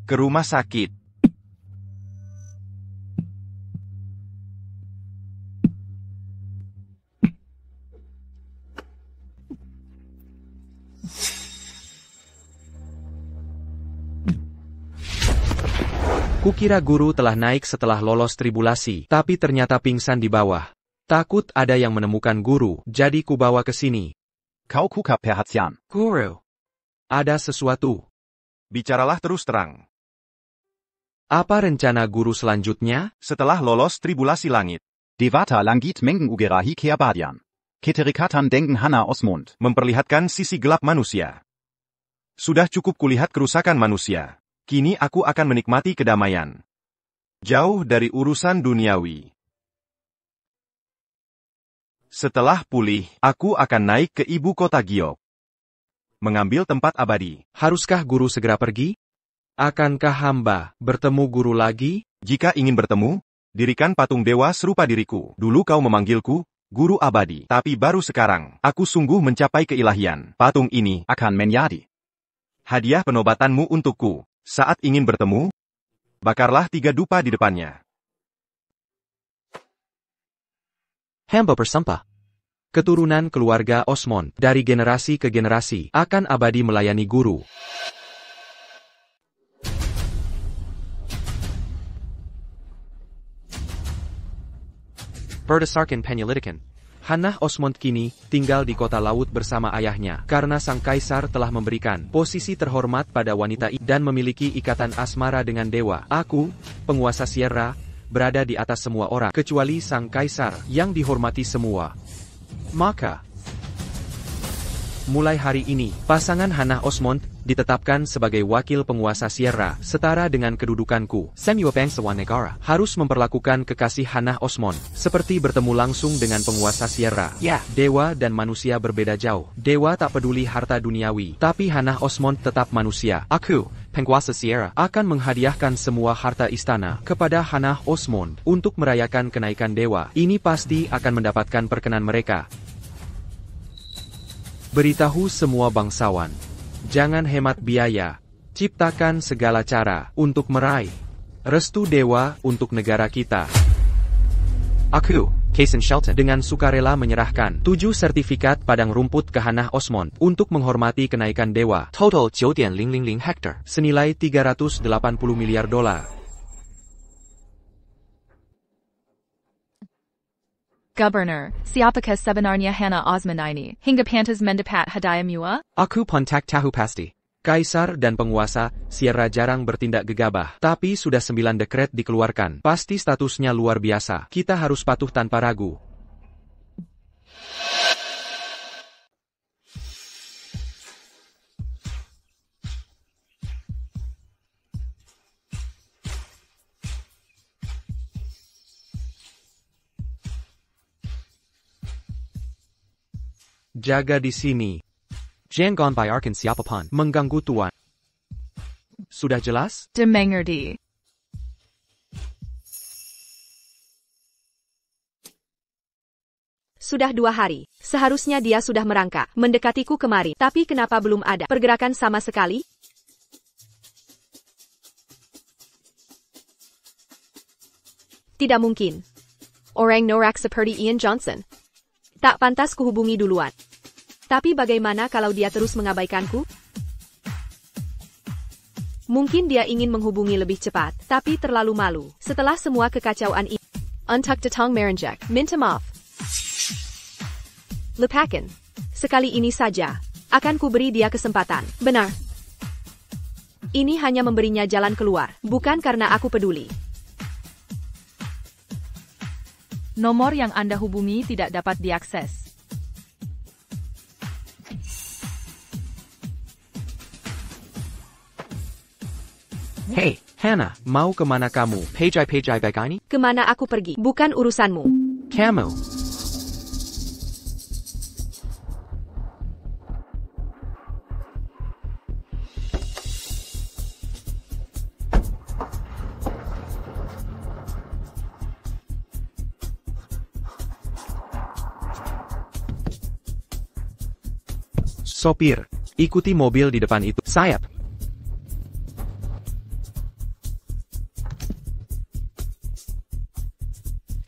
ke rumah sakit. Kukira guru telah naik setelah lolos tribulasi, tapi ternyata pingsan di bawah. Takut ada yang menemukan guru, jadi kubawa ke sini. Kau kuka perhatian. Guru, ada sesuatu. Bicaralah terus terang. Apa rencana guru selanjutnya? Setelah lolos tribulasi langit, Devata Langit mengugerahi Keabadian. Keterikatan dengan Hannah Osmond. memperlihatkan sisi gelap manusia. Sudah cukup kulihat kerusakan manusia. Kini aku akan menikmati kedamaian. Jauh dari urusan duniawi. Setelah pulih, aku akan naik ke ibu kota Giok. Mengambil tempat abadi. Haruskah guru segera pergi? Akankah hamba bertemu guru lagi? Jika ingin bertemu, dirikan patung dewa serupa diriku. Dulu kau memanggilku, guru abadi. Tapi baru sekarang, aku sungguh mencapai keilahian. Patung ini Akan menjadi hadiah penobatanmu untukku. Saat ingin bertemu, bakarlah 3 dupa di depannya. Hamba bersumpah. Keturunan keluarga Osmond, dari generasi ke generasi, akan abadi melayani guru. Berdasarkan penyelidikan, Hannah Osmond kini tinggal di kota laut bersama ayahnya karena sang kaisar telah memberikan posisi terhormat pada wanita dan memiliki ikatan asmara dengan dewa. Aku, penguasa Sierra, berada di atas semua orang kecuali sang kaisar yang dihormati semua. Maka, mulai hari ini, pasangan Hannah Osmond ditetapkan sebagai wakil penguasa Sierra, setara dengan kedudukanku. Semua bangsawan negara harus memperlakukan kekasih Hannah Osmond seperti bertemu langsung dengan penguasa Sierra. Ya, dewa dan manusia berbeda jauh. Dewa tak peduli harta duniawi, tapi Hannah Osmond tetap manusia. Aku, penguasa Sierra, akan menghadiahkan semua harta istana kepada Hannah Osmond untuk merayakan kenaikan dewa. Ini pasti akan mendapatkan perkenan mereka. Beritahu semua bangsawan. Jangan hemat biaya. Ciptakan segala cara untuk meraih restu dewa untuk negara kita. Aku, Kaisen Shelton, dengan sukarela menyerahkan 7 sertifikat padang rumput ke Hannah Osmond untuk menghormati kenaikan dewa. Total 9,000 hektar, senilai $380 miliar. Governor, siapakah sebenarnya Hannah Osmond ini? Hingga pantas mendapat hadiah mewah? Aku pontak tahu pasti. Kaisar dan penguasa Sierra jarang bertindak gegabah, tapi sudah 9 dekret dikeluarkan. Pasti statusnya luar biasa. Kita harus patuh tanpa ragu. Jaga di sini. Jangan biarkan siapapun mengganggu tuan. Sudah jelas? Dimengerti. Sudah 2 hari. Seharusnya dia sudah merangkak, mendekatiku kemari. Tapi kenapa belum ada pergerakan sama sekali? Tidak mungkin. Orang norak seperti Ian Johnson. Tak pantas kuhubungi duluan. Tapi bagaimana kalau dia terus mengabaikanku? Mungkin dia ingin menghubungi lebih cepat, tapi terlalu malu. Setelah semua kekacauan ini, Untuck Detong Merenjak, minta maaf. Lepakan. Sekali ini saja. Akan kuberi dia kesempatan. Benar. Ini hanya memberinya jalan keluar, bukan karena aku peduli. Nomor yang Anda hubungi tidak dapat diakses. Hey, Hannah, mau kemana kamu? Pejai begini? Kemana aku pergi? Bukan urusanmu. Kamu. Sopir, ikuti mobil di depan itu. Sayap.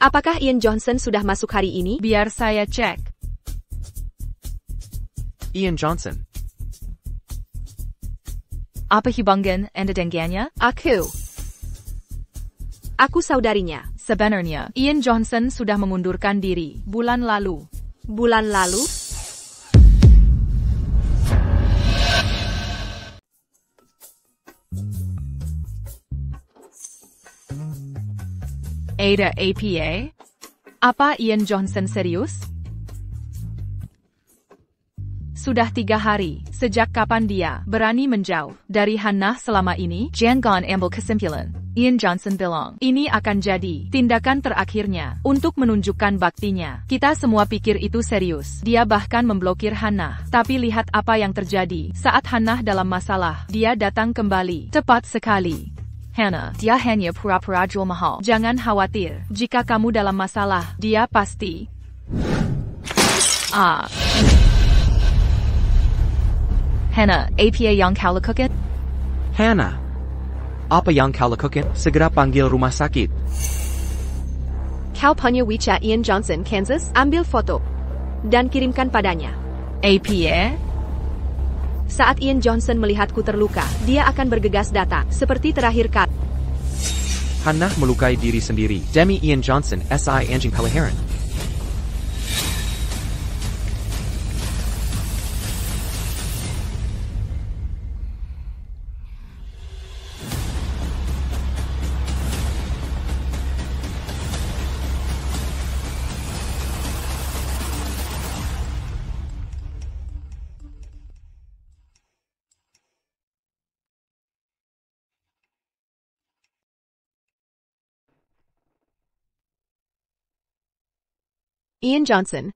Apakah Ian Johnson sudah masuk hari ini? Biar saya cek. Ian Johnson. Apa hubungan Anda dengannya? Aku saudarinya. Sebenarnya, Ian Johnson sudah mengundurkan diri bulan lalu. Bulan lalu? Ada APA? Apa Ian Johnson serius? Sudah 3 hari, sejak kapan dia berani menjauh dari Hannah selama ini? Jangan ambil kesimpulan. Ian Johnson bilang, ini akan jadi tindakan terakhirnya untuk menunjukkan baktinya. Kita semua pikir itu serius. Dia bahkan memblokir Hannah. Tapi lihat apa yang terjadi saat Hannah dalam masalah. Dia datang kembali. Tepat sekali. Hannah, dia hanya pura-pura jual mahal. Jangan khawatir. Jika kamu dalam masalah, dia pasti... Hannah, APA yang kau lakukan? Hannah. Apa yang kau lakukan? Segera panggil rumah sakit. Kau punya WeChat Ian Johnson, Kansas? Ambil foto. Dan kirimkan padanya. APA? Saat Ian Johnson melihatku terluka, dia akan bergegas datang, seperti terakhir kali. Hannah melukai diri sendiri. Demi Ian Johnson, SI anjing kelahiran. Ian Johnson.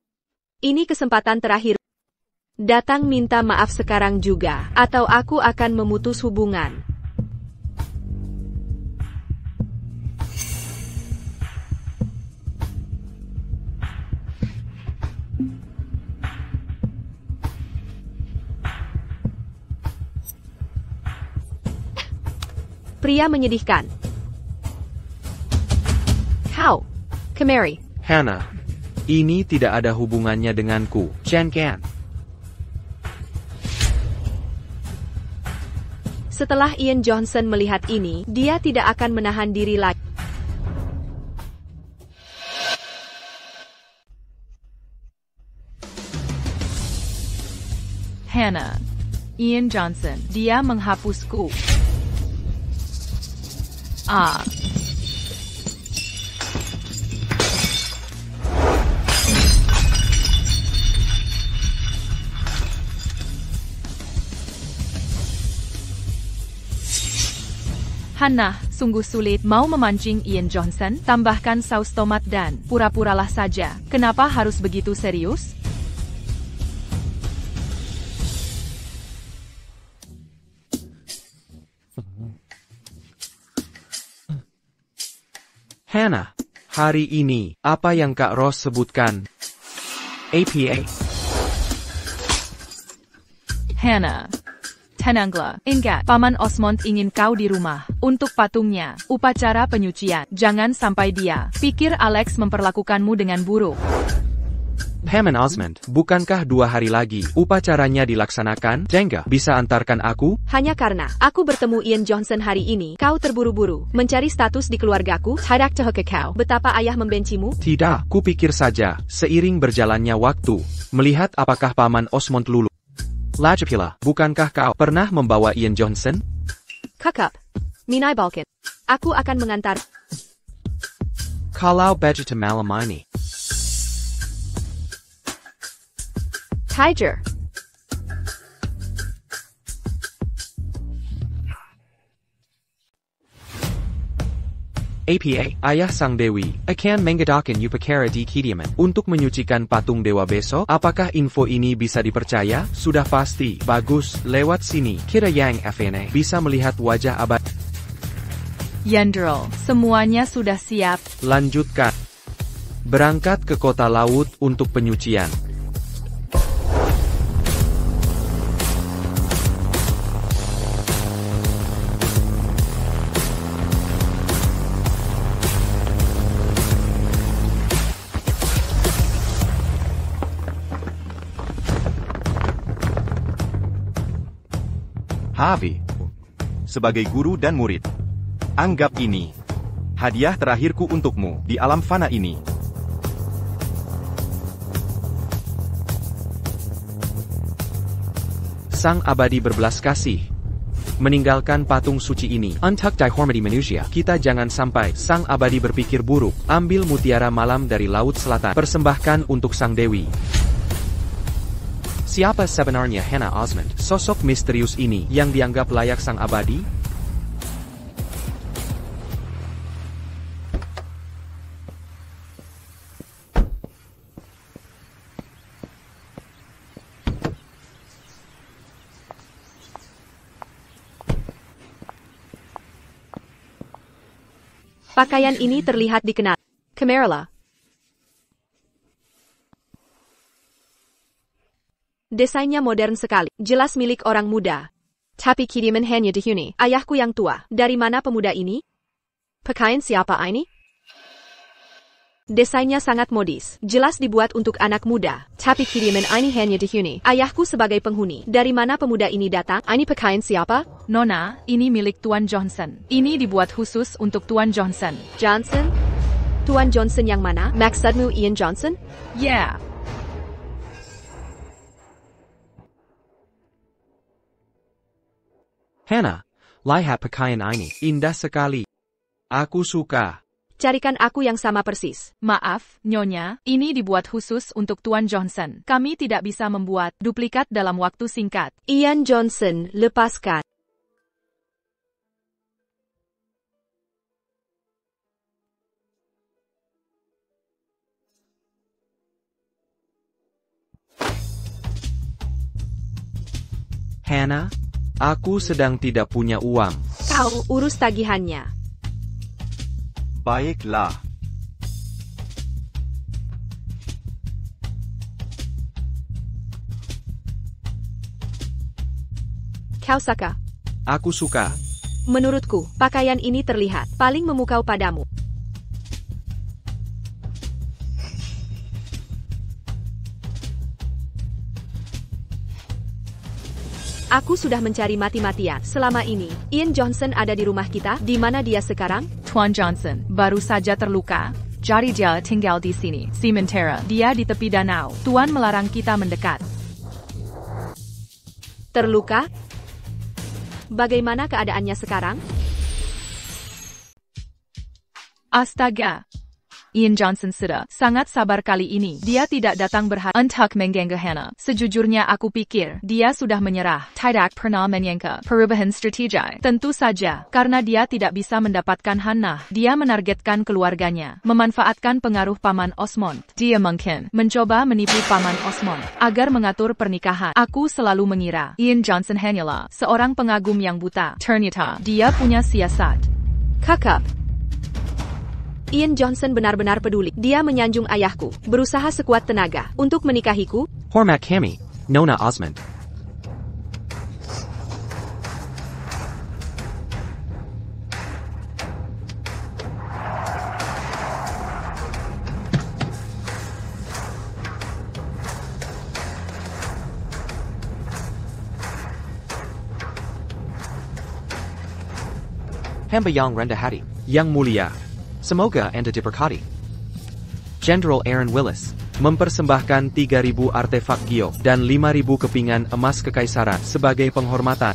Ini kesempatan terakhir. Datang minta maaf sekarang juga, atau aku akan memutus hubungan. Pria menyedihkan. Kau, kemari. Hannah. Ini tidak ada hubungannya denganku. Jangan. Setelah Ian Johnson melihat ini, dia tidak akan menahan diri lagi. Hannah. Ian Johnson. Dia menghapusku. Hannah, sungguh sulit mau memancing Ian Johnson, tambahkan saus tomat dan pura-puralah saja. Kenapa harus begitu serius? Hannah, hari ini, apa yang Kak Ross sebutkan? APA. Hannah. Tenanglah, ingat, Paman Osmond ingin kau di rumah. Untuk patungnya, upacara penyucian. Jangan sampai dia pikir Alex memperlakukanmu dengan buruk. Paman Osmond, bukankah 2 hari lagi upacaranya dilaksanakan? Jengga, bisa antarkan aku? Hanya karena aku bertemu Ian Johnson hari ini, kau terburu-buru mencari status di keluargaku. Tidak tahukah kau betapa ayah membencimu? Tidak, kupikir saja, seiring berjalannya waktu, melihat apakah Paman Osmond lulu. Lagipula, bukankah kau pernah membawa Ian Johnson? Kakak, Minai Balkan. Aku akan mengantar. Kalau begitu malam ini. Tiger. APA, Ayah Sang Dewi, akan mengadakan upacara di kediaman untuk menyucikan patung dewa besok. Apakah info ini bisa dipercaya? Sudah pasti. Bagus, lewat sini. Kita yang FNA bisa melihat wajah abad. Yendril, semuanya sudah siap. Lanjutkan. Berangkat ke kota laut untuk penyucian. Harvey, sebagai guru dan murid, anggap ini hadiah terakhirku untukmu di alam fana ini. Sang abadi berbelas kasih meninggalkan patung suci ini. Untuk dihormati manusia, kita jangan sampai sang abadi berpikir buruk. Ambil mutiara malam dari laut selatan, persembahkan untuk sang dewi. Siapa sebenarnya Hannah Osmond, sosok misterius ini yang dianggap layak sang abadi? Pakaian ini terlihat dikenal. Camarilla. Desainnya modern sekali, jelas milik orang muda. Tapi kiriman hanya dihuni, ayahku yang tua. Dari mana pemuda ini? Pakaian siapa ini? Desainnya sangat modis, jelas dibuat untuk anak muda. Tapi kiriman ini hanya dihuni, ayahku sebagai penghuni. Dari mana pemuda ini datang? Ini pakaian siapa? Nona, ini milik Tuan Johnson. Ini dibuat khusus untuk Tuan Johnson. Johnson? Tuan Johnson yang mana? Maksudmu Ian Johnson? Yeah. Hannah, lihat pakaian ini, indah sekali. Aku suka. Carikan aku yang sama persis. Maaf, Nyonya, ini dibuat khusus untuk Tuan Johnson. Kami tidak bisa membuat duplikat dalam waktu singkat. Ian Johnson, lepaskan. Hannah, aku sedang tidak punya uang. Kau urus tagihannya. Baiklah. Kau suka? Aku suka. Menurutku, pakaian ini terlihat paling memukau padamu. Aku sudah mencari mati-matian selama ini. Ian Johnson ada di rumah kita. Di mana dia sekarang? Tuan Johnson baru saja terluka. Jadi dia tinggal di sini. Sementara dia di tepi danau. Tuan melarang kita mendekat. Terluka? Bagaimana keadaannya sekarang? Astaga. Ian Johnson sudah sangat sabar kali ini. Dia tidak datang berharap untuk mengganggu Hannah. Sejujurnya aku pikir dia sudah menyerah. Tidak pernah menyangka perubahan strategi. Tentu saja, karena dia tidak bisa mendapatkan Hannah. Dia menargetkan keluarganya, memanfaatkan pengaruh Paman Osmond. Dia mungkin mencoba menipu Paman Osmond agar mengatur pernikahan. Aku selalu mengira Ian Johnson hanyalah seorang pengagum yang buta. Ternyata dia punya siasat. Kakak. Ian Johnson benar-benar peduli. Dia menyanjung ayahku, berusaha sekuat tenaga untuk menikahiku. Hormat kami, Nona Osmond. Hamba yang rendah hati, yang mulia. Semoga Anda diberkati. Jenderal Aaron Willis mempersembahkan 3.000 artefak Gio dan 5.000 kepingan emas kekaisaran sebagai penghormatan.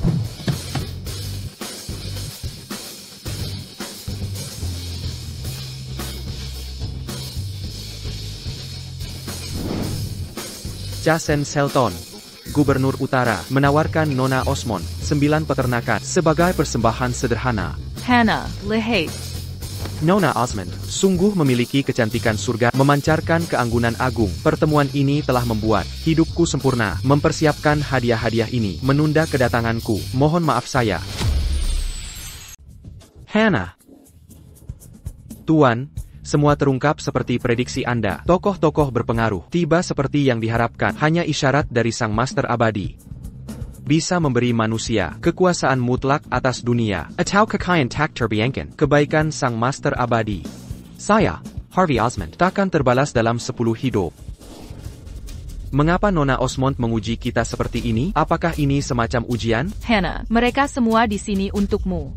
Jason Selton, Gubernur Utara, menawarkan Nona Osmond 9 peternakan sebagai persembahan sederhana. Hannah, Lehate. Nona Osmond sungguh memiliki kecantikan surga, memancarkan keanggunan agung. Pertemuan ini telah membuat hidupku sempurna. Mempersiapkan hadiah-hadiah ini menunda kedatanganku. Mohon maaf saya. Hannah. Tuan, semua terungkap seperti prediksi Anda. Tokoh-tokoh berpengaruh tiba seperti yang diharapkan. Hanya isyarat dari Sang Master Abadi bisa memberi manusia kekuasaan mutlak atas dunia, atau kekayaan tak terbayangkan. Kebaikan Sang Master Abadi, saya, Harvey Osmond, takkan terbalas dalam 10 hidup. Mengapa Nona Osmond menguji kita seperti ini? Apakah ini semacam ujian? Hannah, mereka semua di sini untukmu.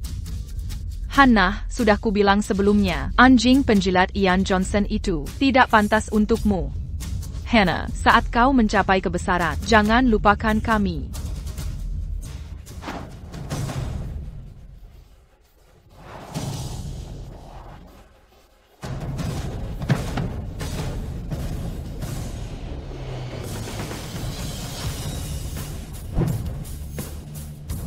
Hannah, sudah kubilang sebelumnya, anjing penjilat Ian Johnson itu tidak pantas untukmu. Hannah, saat kau mencapai kebesaran, jangan lupakan kami.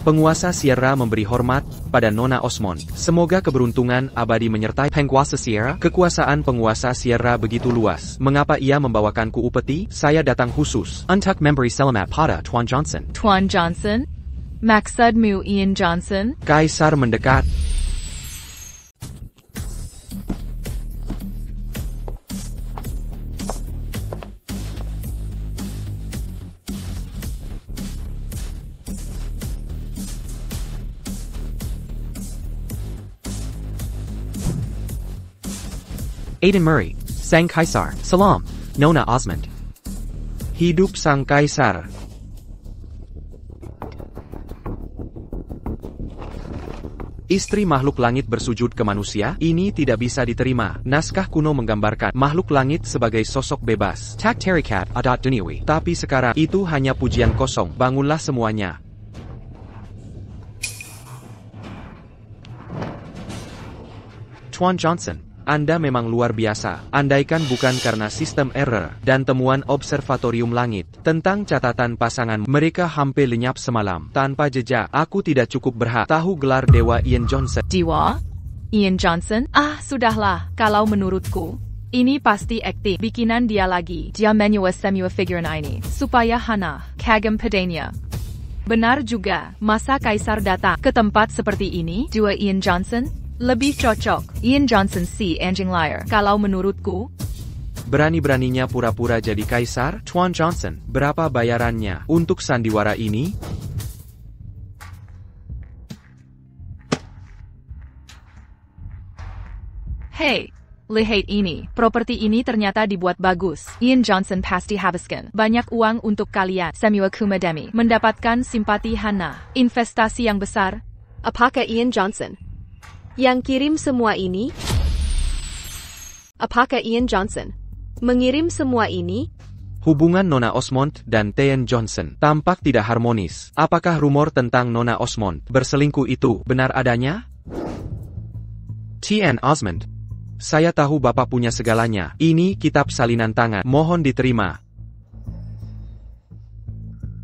Penguasa Sierra memberi hormat pada Nona Osmond. Semoga keberuntungan abadi menyertai penguasa Sierra. Kekuasaan penguasa Sierra begitu luas. Mengapa ia membawakanku upeti? Saya datang khusus untuk memberi selamat pada Tuan Johnson. Tuan Johnson? Maksudmu Ian Johnson? Kaisar mendekat. Aiden Murray, Sang Kaisar, Salam, Nona Osmond. Hidup Sang Kaisar. Istri makhluk langit bersujud ke manusia, ini tidak bisa diterima. Naskah kuno menggambarkan makhluk langit sebagai sosok bebas. Tak terikat, adat duniawi. Tapi sekarang, itu hanya pujian kosong. Bangunlah semuanya. Tuan Johnson, Anda memang luar biasa. Andaikan bukan karena sistem error dan temuan observatorium langit tentang catatan pasangan, mereka hampir lenyap semalam tanpa jejak. Aku tidak cukup berhak tahu gelar Dewa Ian Johnson. Dewa? Ian Johnson? Ah, sudahlah. Kalau menurutku, ini pasti aktif bikinan dia lagi. Dia menyewa semua figuran ini supaya Hannah kagum padanya. Benar juga, masa Kaisar datang ke tempat seperti ini? Dua Ian Johnson? Lebih cocok, Ian Johnson si anjing liar. Kalau menurutku, berani-beraninya pura-pura jadi kaisar. Tuan Johnson, berapa bayarannya untuk sandiwara ini? Hey, lihat ini, properti ini ternyata dibuat bagus. Ian Johnson pasti habiskan banyak uang untuk kalian. Semua Kumademi mendapatkan simpati Hannah. Investasi yang besar. Apakah Ian Johnson yang kirim semua ini? Apakah Ian Johnson mengirim semua ini? Hubungan Nona Osmond dan Ian Johnson tampak tidak harmonis. Apakah rumor tentang Nona Osmond berselingkuh itu benar adanya? Ian Osmond, saya tahu Bapak punya segalanya. Ini kitab salinan tangan. Mohon diterima.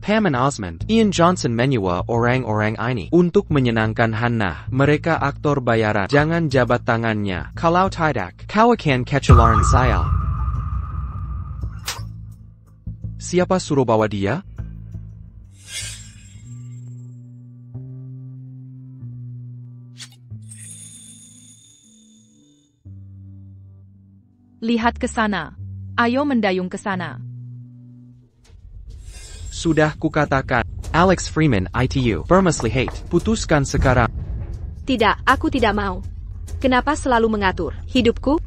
Pam and Osmond, Ian Johnson menyewa orang-orang ini untuk menyenangkan Hannah. Mereka aktor bayaran. Jangan jabat tangannya. Kalau tidak, kau akan kecelakaan saya. Siapa suruh bawa dia? Lihat ke sana. Ayo mendayung ke sana. Sudah kukatakan, Alex Freeman ITU, Bermusli hate. Putuskan sekarang. Tidak, aku tidak mau. Kenapa selalu mengatur hidupku?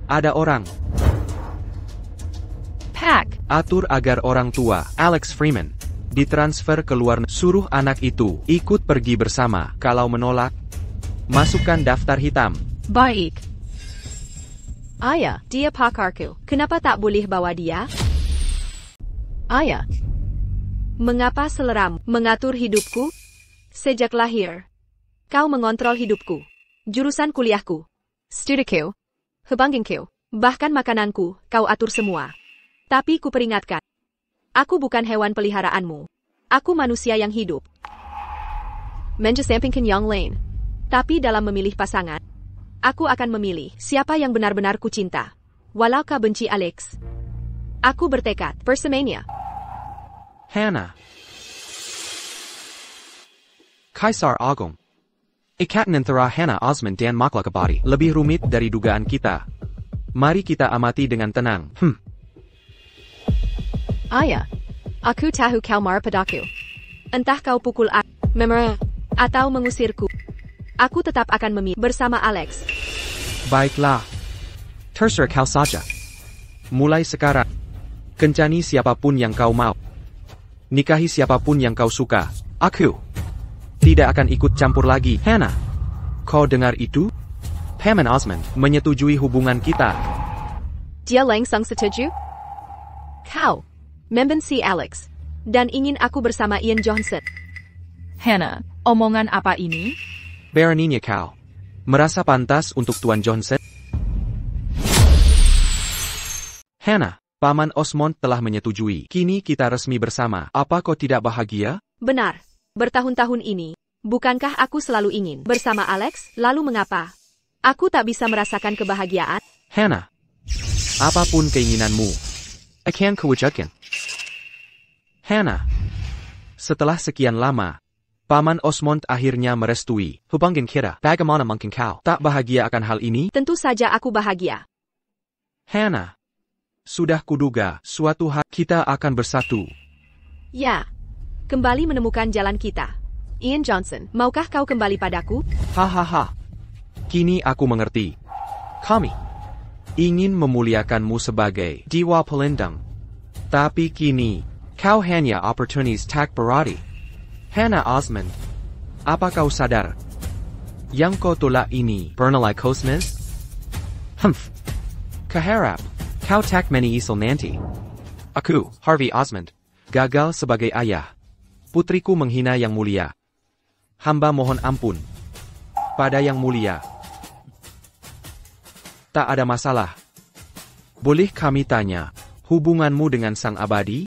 Ada orang. Pack. Atur agar orang tua, Alex Freeman, ditransfer ke luar. Suruh anak itu ikut pergi bersama. Kalau menolak, masukkan daftar hitam. Baik. Ayah, dia pakarku. Kenapa tak boleh bawa dia? Ayah. Mengapa seleramu mengatur hidupku? Sejak lahir, kau mengontrol hidupku. Jurusan kuliahku, studiku, hubunganku, bahkan makananku, kau atur semua. Tapi ku peringatkan, aku bukan hewan peliharaanmu. Aku manusia yang hidup. Mengesampingkan yang lain. Tapi dalam memilih pasangan, aku akan memilih siapa yang benar-benar ku cinta. Walau kau benci Alex. Aku bertekad bersamanya. Hannah. Kaisar Agung. Ikatan antara Hannah Osmond dan Maklakabadi lebih rumit dari dugaan kita. Mari kita amati dengan tenang. Ayah, aku tahu kau marah padaku. Entah kau pukul aku, memerah, atau mengusirku. Aku tetap akan memilih bersama Alex. Baiklah. Terserah kau saja. Mulai sekarang, kencani siapapun yang kau mau. Nikahi siapapun yang kau suka. Aku tidak akan ikut campur lagi. Hannah, kau dengar itu? Paman Osmond menyetujui hubungan kita. Dia langsung setuju? Kau membenci Alex dan ingin aku bersama Ian Johnson. Hannah, omongan apa ini? Beraninya kau merasa pantas untuk Tuan Johnson? Hannah, Paman Osmond telah menyetujui. Kini kita resmi bersama. Apa kau tidak bahagia? Benar. Bertahun-tahun ini, bukankah aku selalu ingin bersama Alex? Lalu mengapa aku tak bisa merasakan kebahagiaan? Hannah, apapun keinginanmu, akan kuwujudkan. Hannah, setelah sekian lama, Paman Osmond akhirnya merestui hubungan kita. Bagaimana mungkin kau tak bahagia akan hal ini? Tentu saja aku bahagia. Hannah, sudah kuduga suatu hari kita akan bersatu. Ya, kembali menemukan jalan kita. Ian Johnson, maukah kau kembali padaku? Hahaha. Kini aku mengerti. Kami ingin memuliakanmu sebagai Dewa Pelindung. Tapi kini, kau hanya opportunis tak berarti. Hannah Osmond, apa kau sadar? Yang kau tolak ini bernilai kosmis? Keharap, kau tak menyesal nanti. Aku, Harvey Osmond, gagal sebagai ayah. Putriku menghina yang mulia. Hamba mohon ampun pada yang mulia. Tak ada masalah. Boleh kami tanya, hubunganmu dengan Sang Abadi?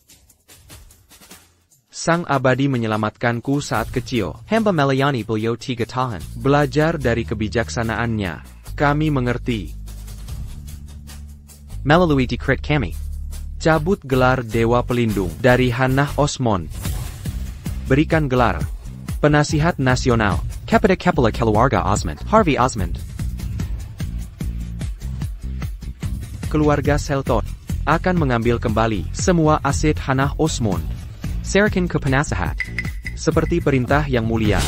Sang Abadi menyelamatkanku saat kecil. Hamba melayani beliau 3 tahun. Belajar dari kebijaksanaannya. Kami mengerti. Melalui dekret kami, cabut gelar Dewa Pelindung dari Hannah Osmond. Berikan gelar Penasihat Nasional kepada Kepala Keluarga Osmond, Harvey Osmond. Keluarga Shelton akan mengambil kembali semua aset Hannah Osmond. Serahkan ke penasihat, seperti perintah yang mulia.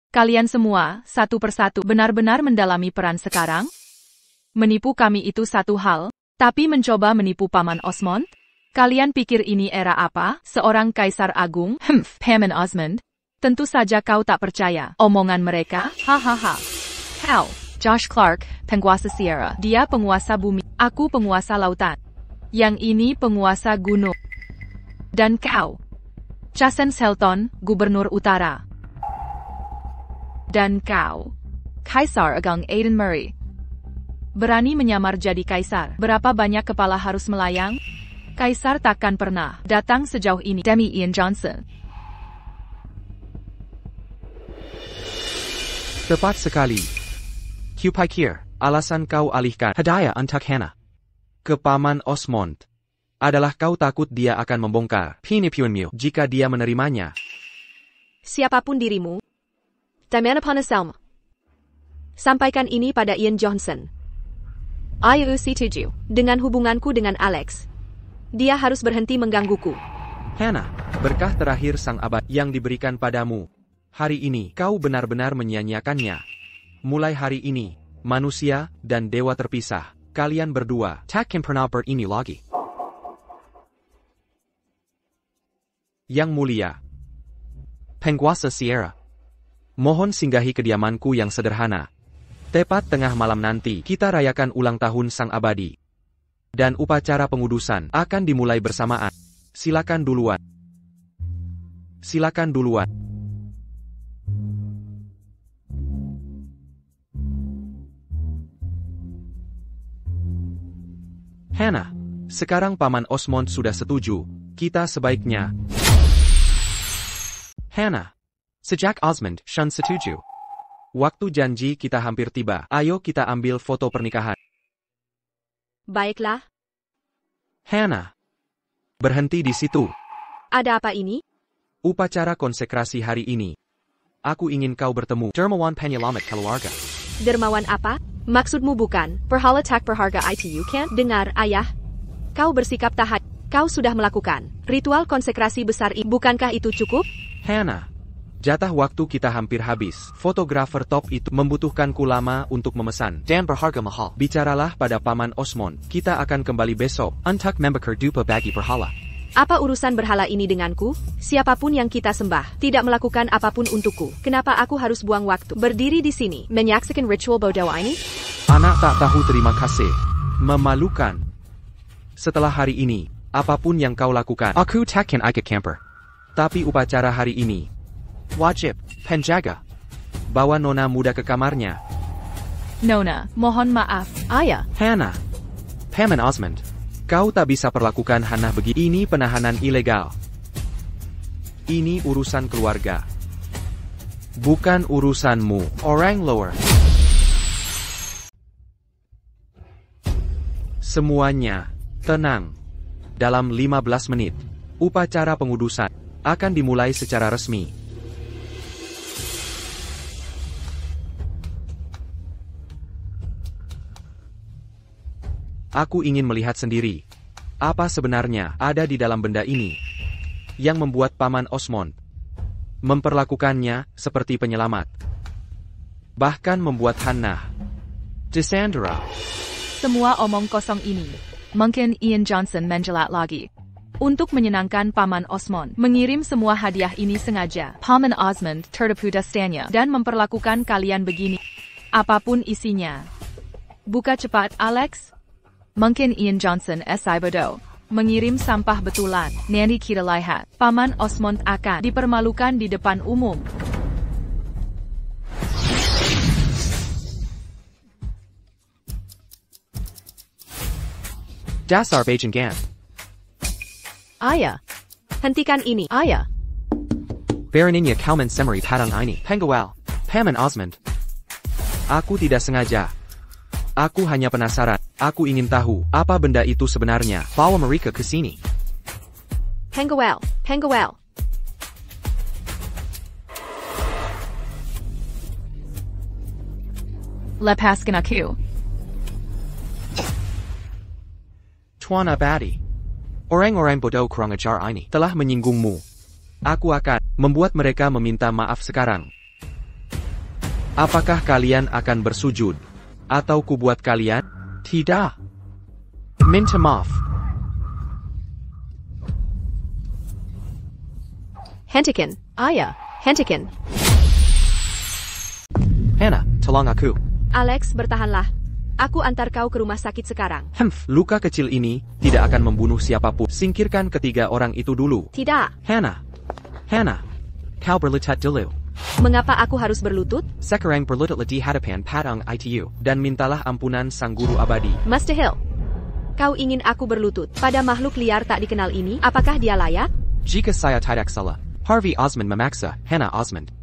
Kalian semua, satu persatu, benar-benar mendalami peran sekarang? Menipu kami itu satu hal, tapi mencoba menipu Paman Osmond? Kalian pikir ini era apa? Seorang Kaisar Agung? Paman Osmond? Tentu saja kau tak percaya omongan mereka? Hahaha. Kau, Josh Clark, penguasa Sierra. Dia penguasa bumi. Aku penguasa lautan. Yang ini penguasa gunung. Dan kau, Jason Shelton, Gubernur Utara. Dan kau, Kaisar Agung Aiden Murray. Berani menyamar jadi kaisar. Berapa banyak kepala harus melayang? Kaisar takkan pernah datang sejauh ini. Demi Ian Johnson. Tepat sekali. Ku pikir, alasan kau alihkan hadiah untuk Hannah ke Paman Osmond adalah kau takut dia akan membongkar penipuanmu jika dia menerimanya. Siapapun dirimu, Dimana Selma. Sampaikan ini pada Ian Johnson. Ayo setuju dengan hubunganku dengan Alex. Dia harus berhenti menggangguku. Hannah, berkah terakhir sang abadi yang diberikan padamu. Hari ini kau benar-benar menyia-nyiakannya. Mulai hari ini, manusia dan dewa terpisah. Kalian berdua takkan pernah ini lagi. Yang mulia, Penguasa Sierra, mohon singgahi kediamanku yang sederhana. Tepat tengah malam nanti, kita rayakan ulang tahun Sang Abadi. Dan upacara pengudusan akan dimulai bersamaan. Silakan duluan. Silakan duluan. Hannah, sekarang Paman Osmond sudah setuju. Kita sebaiknya... Hannah, sejak Osmond Shun setuju. Waktu janji kita hampir tiba. Ayo kita ambil foto pernikahan. Baiklah. Hannah, berhenti di situ. Ada apa ini? Upacara konsekrasi hari ini. Aku ingin kau bertemu Dermawan Penyelamat Keluarga. Dermawan apa? Maksudmu bukan perhala tak berharga itu kan? Dengar, ayah. Kau bersikap tahan. Kau sudah melakukan ritual konsekrasi besar ini. Bukankah itu cukup? Hannah, jatah waktu kita hampir habis. Fotografer top itu membutuhkanku lama untuk memesan. Dan berharga mahal. Bicaralah pada Paman Osmond. Kita akan kembali besok. Untuk membakar dupa bagi berhala. Apa urusan berhala ini denganku? Siapapun yang kita sembah tidak melakukan apapun untukku. Kenapa aku harus buang waktu berdiri di sini menyaksikan ritual bodoh ini? Anak tak tahu terima kasih. Memalukan. Setelah hari ini, apapun yang kau lakukan, aku takkan ikut camper. Tapi upacara hari ini wajib, penjaga. Bawa Nona muda ke kamarnya. Nona, mohon maaf. Ayah. Hannah, Paman Osmond, kau tak bisa perlakukan Hannah begini. Ini penahanan ilegal. Ini urusan keluarga. Bukan urusanmu, orang luar. Semuanya, tenang. Dalam 15 menit, upacara pengudusan akan dimulai secara resmi. Aku ingin melihat sendiri. Apa sebenarnya ada di dalam benda ini yang membuat Paman Osmond memperlakukannya seperti penyelamat. Bahkan membuat Hannah disandera. Semua omong kosong ini. Mungkin Ian Johnson menjelat lagi. Untuk menyenangkan Paman Osmond, mengirim semua hadiah ini sengaja. Paman Osmond tertipu dastanya dan memperlakukan kalian begini. Apapun isinya. Buka cepat, Alex. Mungkin Ian Johnson SI bodoh. Mengirim sampah betulan. Nanti kita lihat. Paman Osmond akan dipermalukan di depan umum. Dasar Beijing Gan. Ayah. Hentikan ini, ayah. Beraninya kau mensemari padang ini. Pengual, Paman Osmond. Aku tidak sengaja. Aku hanya penasaran. Aku ingin tahu apa benda itu sebenarnya. Bawa mereka ke sini. Pengual, Pengual. Lepaskan aku. Tuan Abadi. Orang-orang bodoh kurang ajar ini telah menyinggungmu. Aku akan membuat mereka meminta maaf sekarang. Apakah kalian akan bersujud? Atau kubuat kalian? Tidak. Minta maaf. Hentikan, ayah. Hentikan. Hannah, tolong aku. Alex, bertahanlah. Aku antar kau ke rumah sakit sekarang. Luka kecil ini tidak akan membunuh siapapun. Singkirkan ketiga orang itu dulu. Tidak. Hannah, kau berlutut dulu. Mengapa aku harus berlutut? Sekarang berlututlah di hadapan padang ITU dan mintalah ampunan sang guru abadi. Master Hill, kau ingin aku berlutut pada makhluk liar tak dikenal ini? Apakah dia layak? Jika saya tidak salah, Harvey Osmond memaksa Hannah Osmond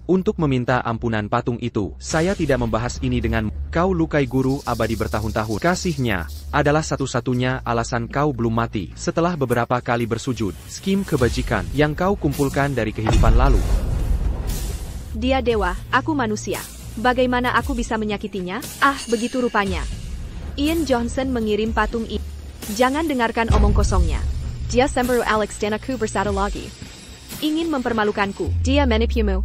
untuk meminta ampunan patung itu. Saya tidak membahas ini dengan kau lukai guru abadi bertahun-tahun. Kasihnya adalah satu-satunya alasan kau belum mati setelah beberapa kali bersujud. Skim kebajikan yang kau kumpulkan dari kehidupan lalu. Dia dewa, aku manusia. Bagaimana aku bisa menyakitinya? Ah, begitu rupanya. Ian Johnson mengirim patung ini. Jangan dengarkan omong kosongnya. Dia semburu Alex dan aku bersatu lagi. Ingin mempermalukanku. Dia menipumu.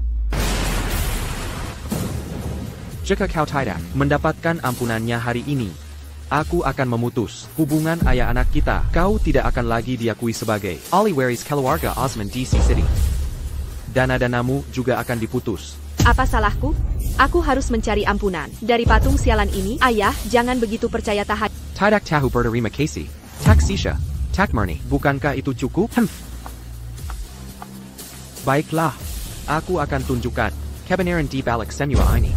Jika kau tidak mendapatkan ampunannya hari ini, aku akan memutus hubungan ayah anak kita. Kau tidak akan lagi diakui sebagai ahli waris keluarga Osmond DC City. Dana-danamu juga akan diputus. Apa salahku? Aku harus mencari ampunan. Dari patung sialan ini, ayah, jangan begitu percaya tahap. Tidak tahu berterima kasih. Tak Sisha, tak Murni. Bukankah itu cukup? Baiklah, aku akan tunjukkan kebenaran di balik semua ini.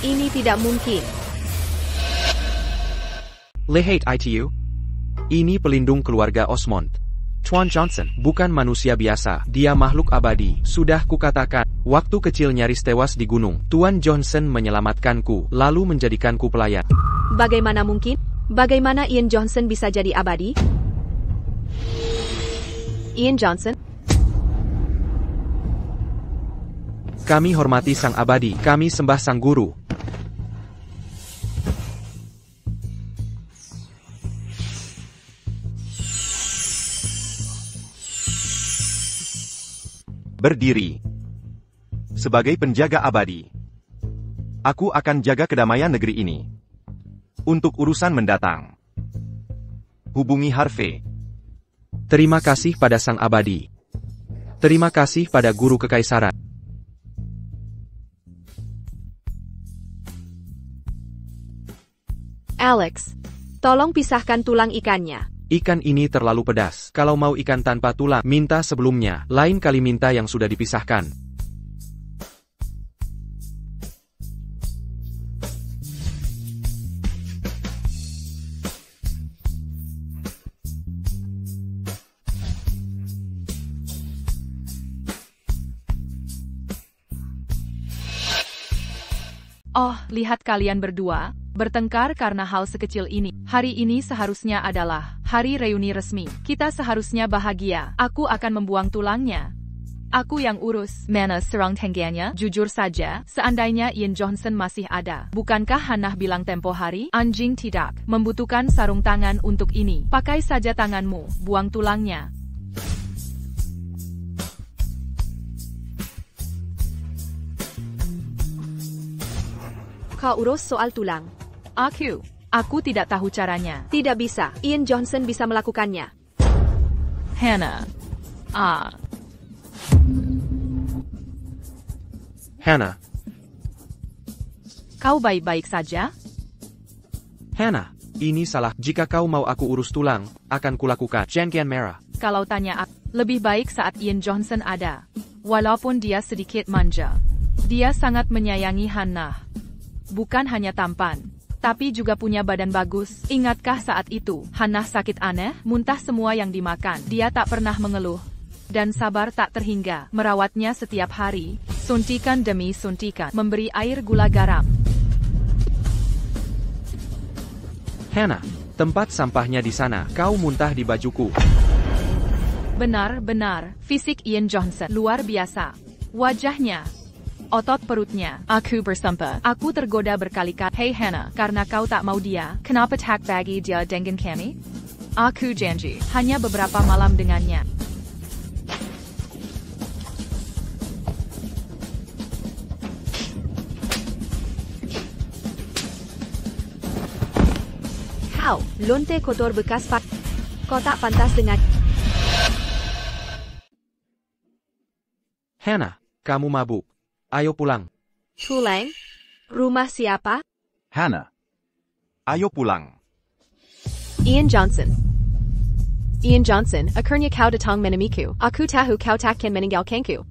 Ini tidak mungkin. Lihat itu. Ini pelindung keluarga Osmond. Tuan Johnson bukan manusia biasa, dia makhluk abadi. Sudah kukatakan, waktu kecil nyaris tewas di gunung. Tuan Johnson menyelamatkanku, lalu menjadikanku pelayan. Bagaimana mungkin? Bagaimana Ian Johnson bisa jadi abadi? Ian Johnson? Kami hormati sang abadi, kami sembah sang guru. Berdiri. Sebagai penjaga abadi, aku akan jaga kedamaian negeri ini. Untuk urusan mendatang, hubungi Harvey. Terima kasih pada sang abadi. Terima kasih pada guru kekaisaran. Alex, tolong pisahkan tulang ikannya. Ikan ini terlalu pedas. Kalau mau ikan tanpa tulang, minta sebelumnya. Lain kali minta yang sudah dipisahkan. Oh, lihat kalian berdua. Bertengkar karena hal sekecil ini. Hari ini seharusnya adalah hari reuni resmi. Kita seharusnya bahagia. Aku akan membuang tulangnya. Aku yang urus. Mana serang tenggianya? Jujur saja, seandainya Ian Johnson masih ada. Bukankah Hannah bilang tempo hari? Anjing tidak. Membutuhkan sarung tangan untuk ini. Pakai saja tanganmu. Buang tulangnya. Kau urus soal tulang. Aku tidak tahu caranya. Tidak bisa. Ian Johnson bisa melakukannya. Hannah. Hannah. Kau baik-baik saja? Hannah, ini salah. Jika kau mau aku urus tulang, akan kulakukan. Jangan merah. Kalau tanya aku, lebih baik saat Ian Johnson ada. Walaupun dia sedikit manja. Dia sangat menyayangi Hannah. Bukan hanya tampan, tapi juga punya badan bagus. Ingatkah saat itu, Hannah sakit aneh, muntah semua yang dimakan. Dia tak pernah mengeluh. Dan sabar tak terhingga, merawatnya setiap hari. Suntikan demi suntikan, memberi air gula garam. Hannah, tempat sampahnya di sana. Kau muntah di bajuku. Benar-benar, fisik Ian Johnson luar biasa. Wajahnya, otot perutnya. Aku bersumpah. Aku tergoda berkali-kali. Hey Hannah, karena kau tak mau dia, kenapa tak bagi dia dengan kami? Aku janji, hanya beberapa malam dengannya. Kau, lonte kotor bekas pak. Kau tak pantas dengan... Hannah, kamu mabuk. Ayo pulang. Tulang? Rumah siapa? Hannah. Ayo pulang. Ian Johnson. Ian Johnson, akhirnya kau datang menemuku. Aku tahu kau takkan meninggalkanku.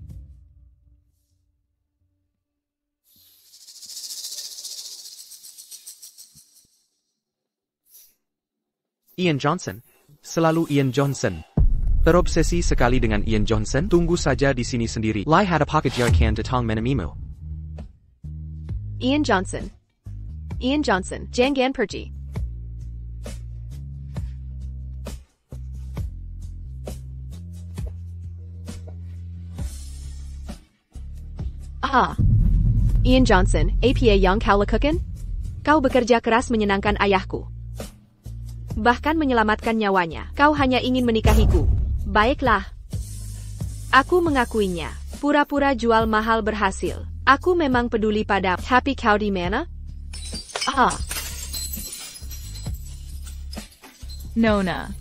Ian Johnson. Selalu Ian Johnson. Terobsesi sekali dengan Ian Johnson? Tunggu saja di sini sendiri. Lai hadapakajarkan datang menemimu. Ian Johnson. Ian Johnson, jangan pergi. Ian Johnson, apa yang kau lakukan? Kau bekerja keras menyenangkan ayahku. Bahkan menyelamatkan nyawanya. Kau hanya ingin menikahiku. Baiklah. Aku mengakuinya. Pura-pura jual mahal berhasil. Aku memang peduli pada. Tapi kau di mana? Nona.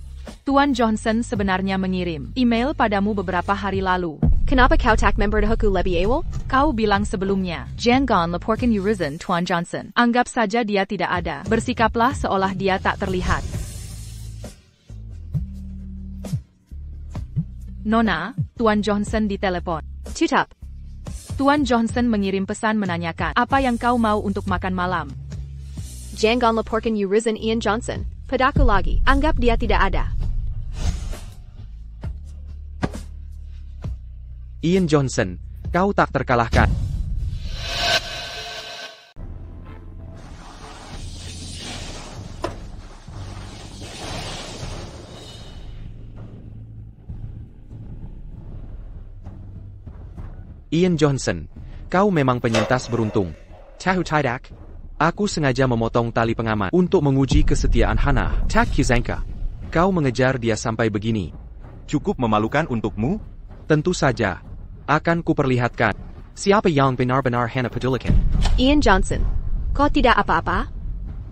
Tuan Johnson sebenarnya mengirim email padamu beberapa hari lalu. Kenapa kau tak memberitahuku lebih awal? Kau bilang sebelumnya, jangan laporkan urusan Tuan Johnson. Anggap saja dia tidak ada. Bersikaplah seolah dia tak terlihat. Nona, Tuan Johnson ditelepon. Tutup. Tuan Johnson mengirim pesan menanyakan apa yang kau mau untuk makan malam. Jangan laporkan urusan Ian Johnson. Padaku lagi. Anggap dia tidak ada. Ian Johnson, kau tak terkalahkan. Ian Johnson, kau memang penyintas beruntung. Tahu tidak? Aku sengaja memotong tali pengaman untuk menguji kesetiaan Hannah. Tak kusangka. Kau mengejar dia sampai begini. Cukup memalukan untukmu? Tentu saja. Akan kuperlihatkan. Siapa yang benar-benar Hannah pedulikan? Ian Johnson. Kau tidak apa-apa?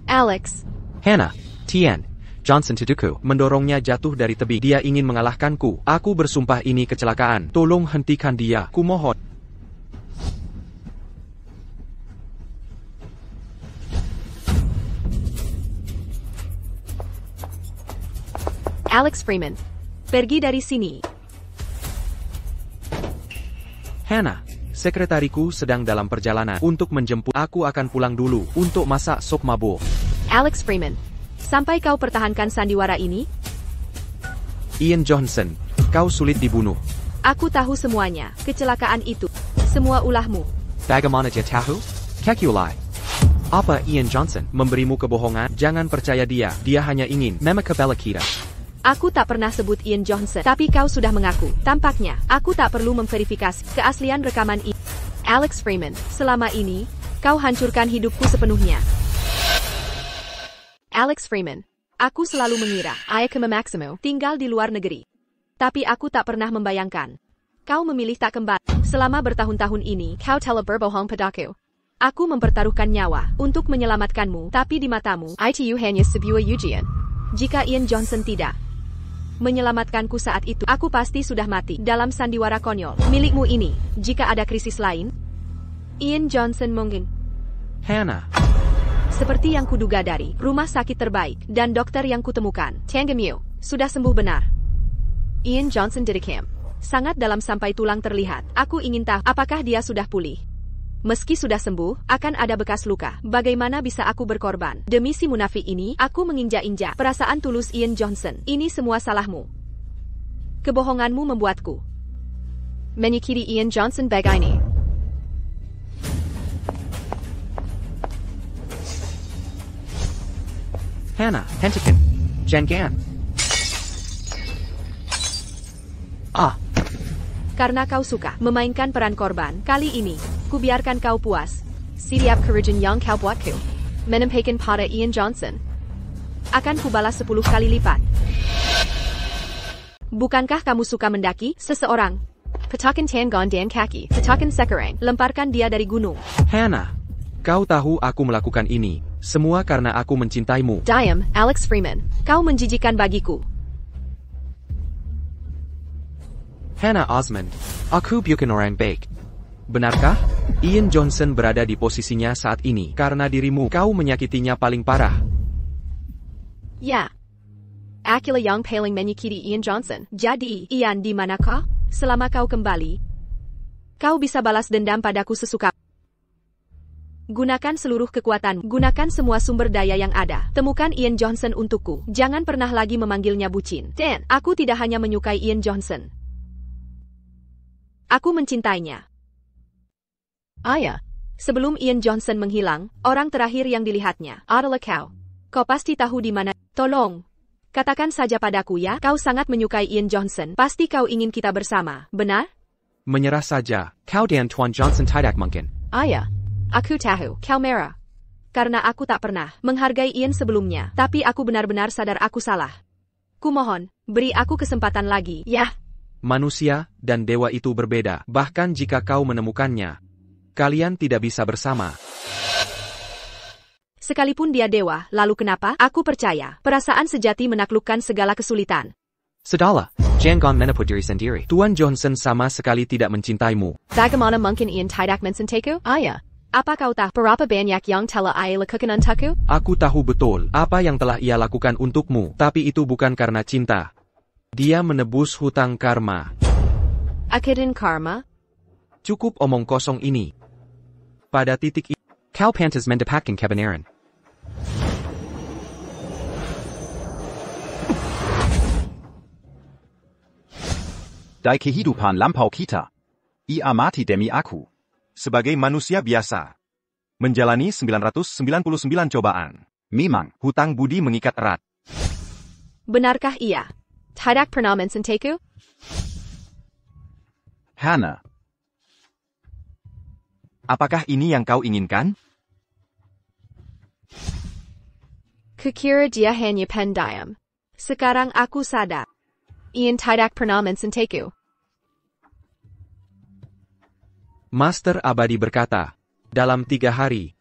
Alex. Hannah, Tian, Johnson tuduku mendorongnya jatuh dari tebing. Dia ingin mengalahkanku. Aku bersumpah ini kecelakaan. Tolong hentikan dia. Kumohon. Alex Freeman. Pergi dari sini. Hannah, sekretariku sedang dalam perjalanan untuk menjemput. Aku akan pulang dulu untuk masak sop mabuk. Alex Freeman. Sampai kau pertahankan sandiwara ini? Ian Johnson, kau sulit dibunuh. Aku tahu semuanya. Kecelakaan itu. Semua ulahmu. Bagaimana dia tahu? Kekiulai. Apa Ian Johnson memberimu kebohongan? Jangan percaya dia. Dia hanya ingin memekabela kita. Aku tak pernah sebut Ian Johnson, tapi kau sudah mengaku. Tampaknya, aku tak perlu memverifikasi keaslian rekaman ini. Alex Freeman, selama ini, kau hancurkan hidupku sepenuhnya. Alex Freeman, aku selalu mengira ayahku Maximo tinggal di luar negeri. Tapi aku tak pernah membayangkan. Kau memilih tak kembali. Selama bertahun-tahun ini, kau telah berbohong padaku. Aku mempertaruhkan nyawa untuk menyelamatkanmu, tapi di matamu, itu hanya sebuah ujian. Jika Ian Johnson tidak menyelamatkanku saat itu, aku pasti sudah mati dalam sandiwara konyol milikmu ini. Jika ada krisis lain, Ian Johnson mungkin. Hannah. Seperti yang kuduga dari rumah sakit terbaik dan dokter yang kutemukan, Tangamio, sudah sembuh benar. Ian Johnson didekam. Sangat dalam sampai tulang terlihat. Aku ingin tahu apakah dia sudah pulih. Meski sudah sembuh, akan ada bekas luka. Bagaimana bisa aku berkorban? Demi si munafik ini, aku menginjak-injak perasaan tulus Ian Johnson. Ini semua salahmu. Kebohonganmu membuatku menyakiti Ian Johnson begini. Hannah, hentikan. Jangan. Karena kau suka memainkan peran korban, kali ini, kubiarkan kau puas. Setiap kerugian yang kau buatku menempatkan pada Ian Johnson akan kubalas 10 kali lipat. Bukankah kamu suka mendaki seseorang? Petakan tangan dan kaki, petakan sekarang, lemparkan dia dari gunung. Hannah, kau tahu aku melakukan ini semua karena aku mencintaimu. Diam, Alex Freeman. Kau menjijikan bagiku. Hannah Osmond, aku bukan orang baik. Benarkah? Ian Johnson berada di posisinya saat ini karena dirimu. Kau menyakitinya paling parah. Ya. Akulah yang paling menyakiti Ian Johnson. Jadi, Ian di manakah? Selama kau kembali, kau bisa balas dendam padaku sesuka. Gunakan seluruh kekuatan. Gunakan semua sumber daya yang ada. Temukan Ian Johnson untukku. Jangan pernah lagi memanggilnya bucin. Dan, aku tidak hanya menyukai Ian Johnson. Aku mencintainya. Ayah. Sebelum Ian Johnson menghilang, orang terakhir yang dilihatnya adalah kau. Kau pasti tahu di mana. Tolong. Katakan saja padaku ya, kau sangat menyukai Ian Johnson. Pasti kau ingin kita bersama, benar? Menyerah saja. Kau dan Tuan Johnson tidak mungkin. Ayah. Aku tahu, kau merah. Karena aku tak pernah menghargai Ian sebelumnya, tapi aku benar-benar sadar aku salah. Kumohon, beri aku kesempatan lagi, ya. Manusia dan dewa itu berbeda, bahkan jika kau menemukannya. Kalian tidak bisa bersama. Sekalipun dia dewa, lalu kenapa? Aku percaya, perasaan sejati menaklukkan segala kesulitan. Sudahlah, jangan menepuk diri sendiri. Tuan Johnson sama sekali tidak mencintaimu. Bagaimana mungkin Ian tidak mencintaiku? Ayah. Apa kau tahu berapa banyak yang telah ia lakukan untukku? Aku tahu betul apa yang telah ia lakukan untukmu, tapi itu bukan karena cinta. Dia menebus hutang karma. Akhirin karma? Cukup omong kosong ini. Pada titik ini, kau pantas mendapatkan kebenaran. Dai kehidupan lampau kita. Ia mati demi aku. Sebagai manusia biasa, menjalani 999 cobaan. Memang. Hutang budi mengikat erat. Benarkah ia? Tidak pernah mencintaiku? Hannah. Apakah ini yang kau inginkan? Kukira dia hanya pendiam. Sekarang aku sadar. Ian tidak pernah mencintaiku. Master Abadi berkata, dalam 3 hari,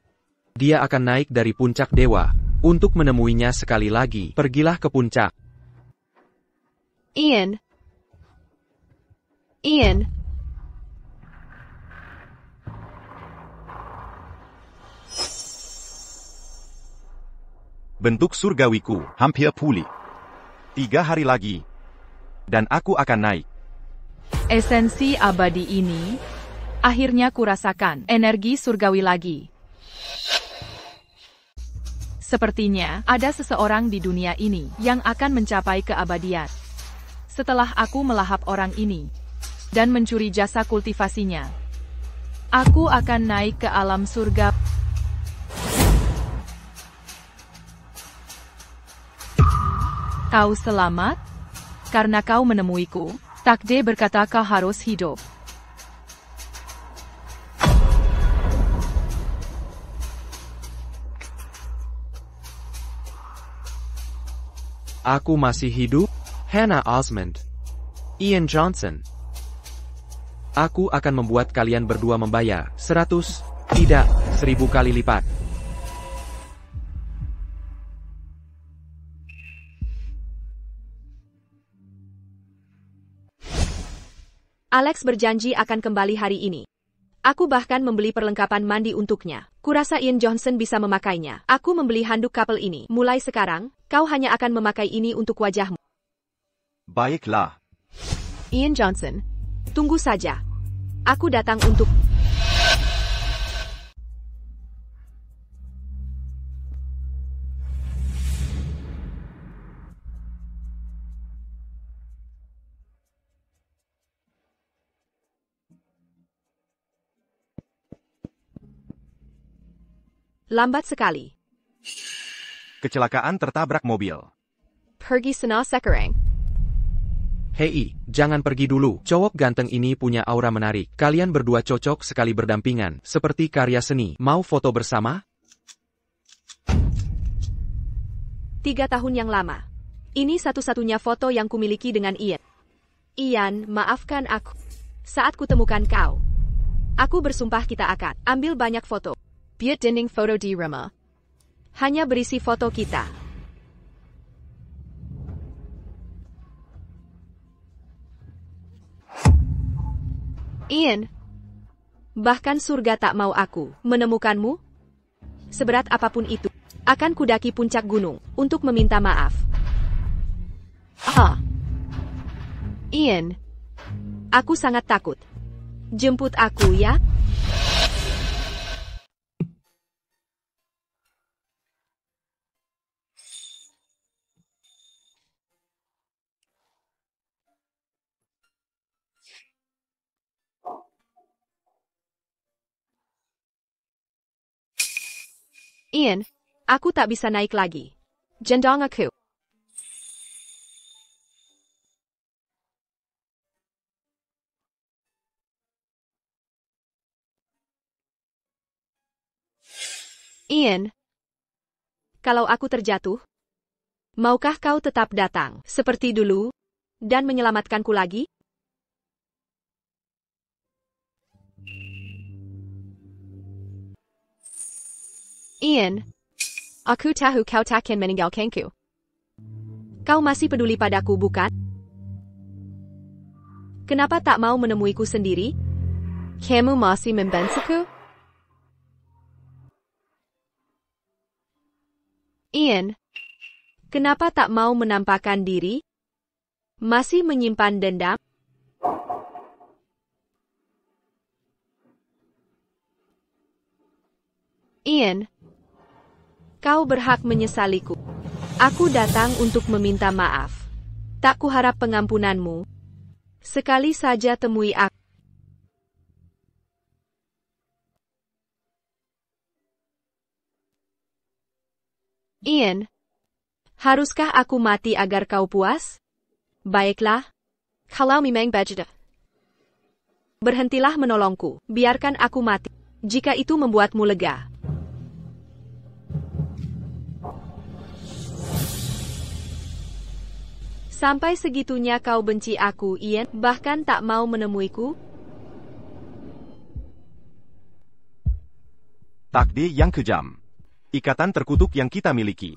dia akan naik dari puncak dewa. Untuk menemuinya sekali lagi, pergilah ke puncak. Ian. Ian. Bentuk surgawiku, Hampir pulih. 3 hari lagi. Dan aku akan naik. Esensi abadi ini, akhirnya kurasakan energi surgawi lagi. Sepertinya ada seseorang di dunia ini yang akan mencapai keabadian. Setelah aku melahap orang ini dan mencuri jasa kultivasinya, aku akan naik ke alam surga. Kau selamat? Karena kau menemuiku, takdir berkata kau harus hidup. Aku masih hidup? Hannah Osmond. Ian Johnson. Aku akan membuat kalian berdua membayar 100, tidak 1000 kali lipat. Alex berjanji akan kembali hari ini. Aku bahkan membeli perlengkapan mandi untuknya. Kurasa Ian Johnson bisa memakainya. Aku membeli handuk kapal ini. Mulai sekarang, kau hanya akan memakai ini untuk wajahmu. Baiklah. Ian Johnson, tunggu saja. Aku datang untuk... Lambat sekali. Kecelakaan tertabrak mobil. Pergi sana sekarang. Hei, jangan pergi dulu. Cowok ganteng ini punya aura menarik. Kalian berdua cocok sekali berdampingan, seperti karya seni. Mau foto bersama? 3 tahun yang lama. Ini satu-satunya foto yang kumiliki dengan Ian. Ian, maafkan aku. Saat kutemukan kau, aku bersumpah kita akan ambil banyak foto. Buat dinding foto di rumah. Hanya berisi foto kita. Ian. Bahkan surga tak mau aku menemukanmu. Seberat apapun itu, akan kudaki puncak gunung untuk meminta maaf. Ian. Aku sangat takut. Jemput aku ya. Ian, aku tak bisa naik lagi. Jendong aku. Ian, kalau aku terjatuh, maukah kau tetap datang seperti dulu dan menyelamatkanku lagi? Ian, aku tahu kau takkan meninggalkanku. Kau masih peduli padaku, bukan? Kenapa tak mau menemuiku sendiri? Kamu masih membentukku? Ian, kenapa tak mau menampakkan diri? Masih menyimpan dendam? Ian, kau berhak menyesaliku. Aku datang untuk meminta maaf. Tak kuharap pengampunanmu. Sekali saja temui aku. Ian, haruskah aku mati agar kau puas? Baiklah, kalau memang begitu. Berhentilah menolongku, biarkan aku mati. Jika itu membuatmu lega. Sampai segitunya kau benci aku, Ian, bahkan tak mau menemuiku? Takdir yang kejam. Ikatan terkutuk yang kita miliki.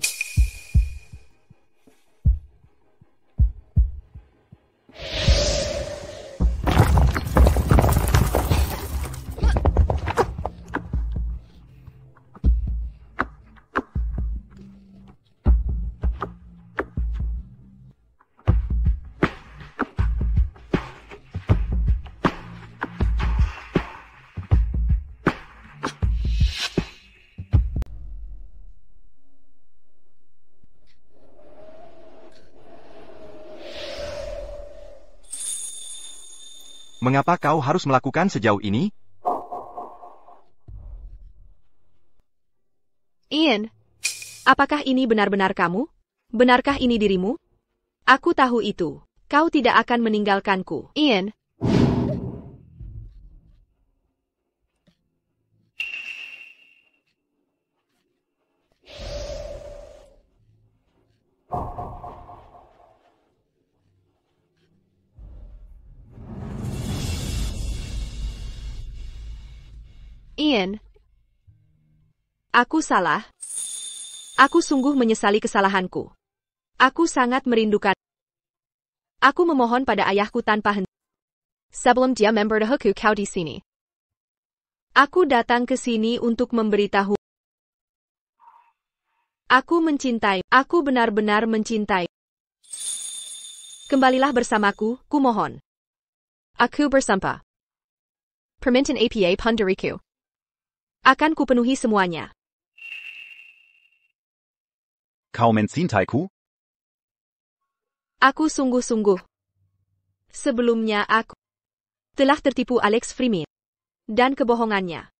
Mengapa kau harus melakukan sejauh ini? Ian, apakah ini benar-benar kamu? Benarkah ini dirimu? Aku tahu itu. Kau tidak akan meninggalkanku, Ian. Ian, aku salah. Aku sungguh menyesali kesalahanku. Aku sangat merindukan. Aku memohon pada ayahku tanpa henti. Sebelum dia memberitahuku kau di sini. Aku datang ke sini untuk memberitahu. Aku mencintai. Aku benar-benar mencintai. Kembalilah bersamaku, kumohon. Aku bersumpah. Permintaan apa pun dariku. Akan kupenuhi semuanya. Kau mencintaiku? Aku sungguh-sungguh. Sebelumnya aku telah tertipu Alex Freeman dan kebohongannya.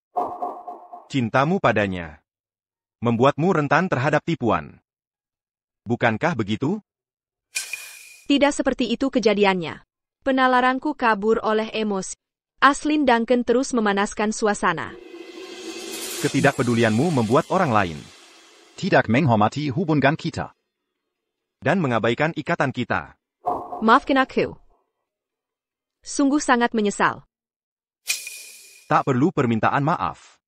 Cintamu padanya membuatmu rentan terhadap tipuan. Bukankah begitu? Tidak seperti itu kejadiannya. Penalaranku kabur oleh emosi. Aslin Duncan terus memanaskan suasana. Ketidakpedulianmu membuat orang lain Tidak menghormati hubungan kita. dan mengabaikan ikatan kita. Maafkan aku. Sungguh sangat menyesal. Tak perlu permintaan maaf.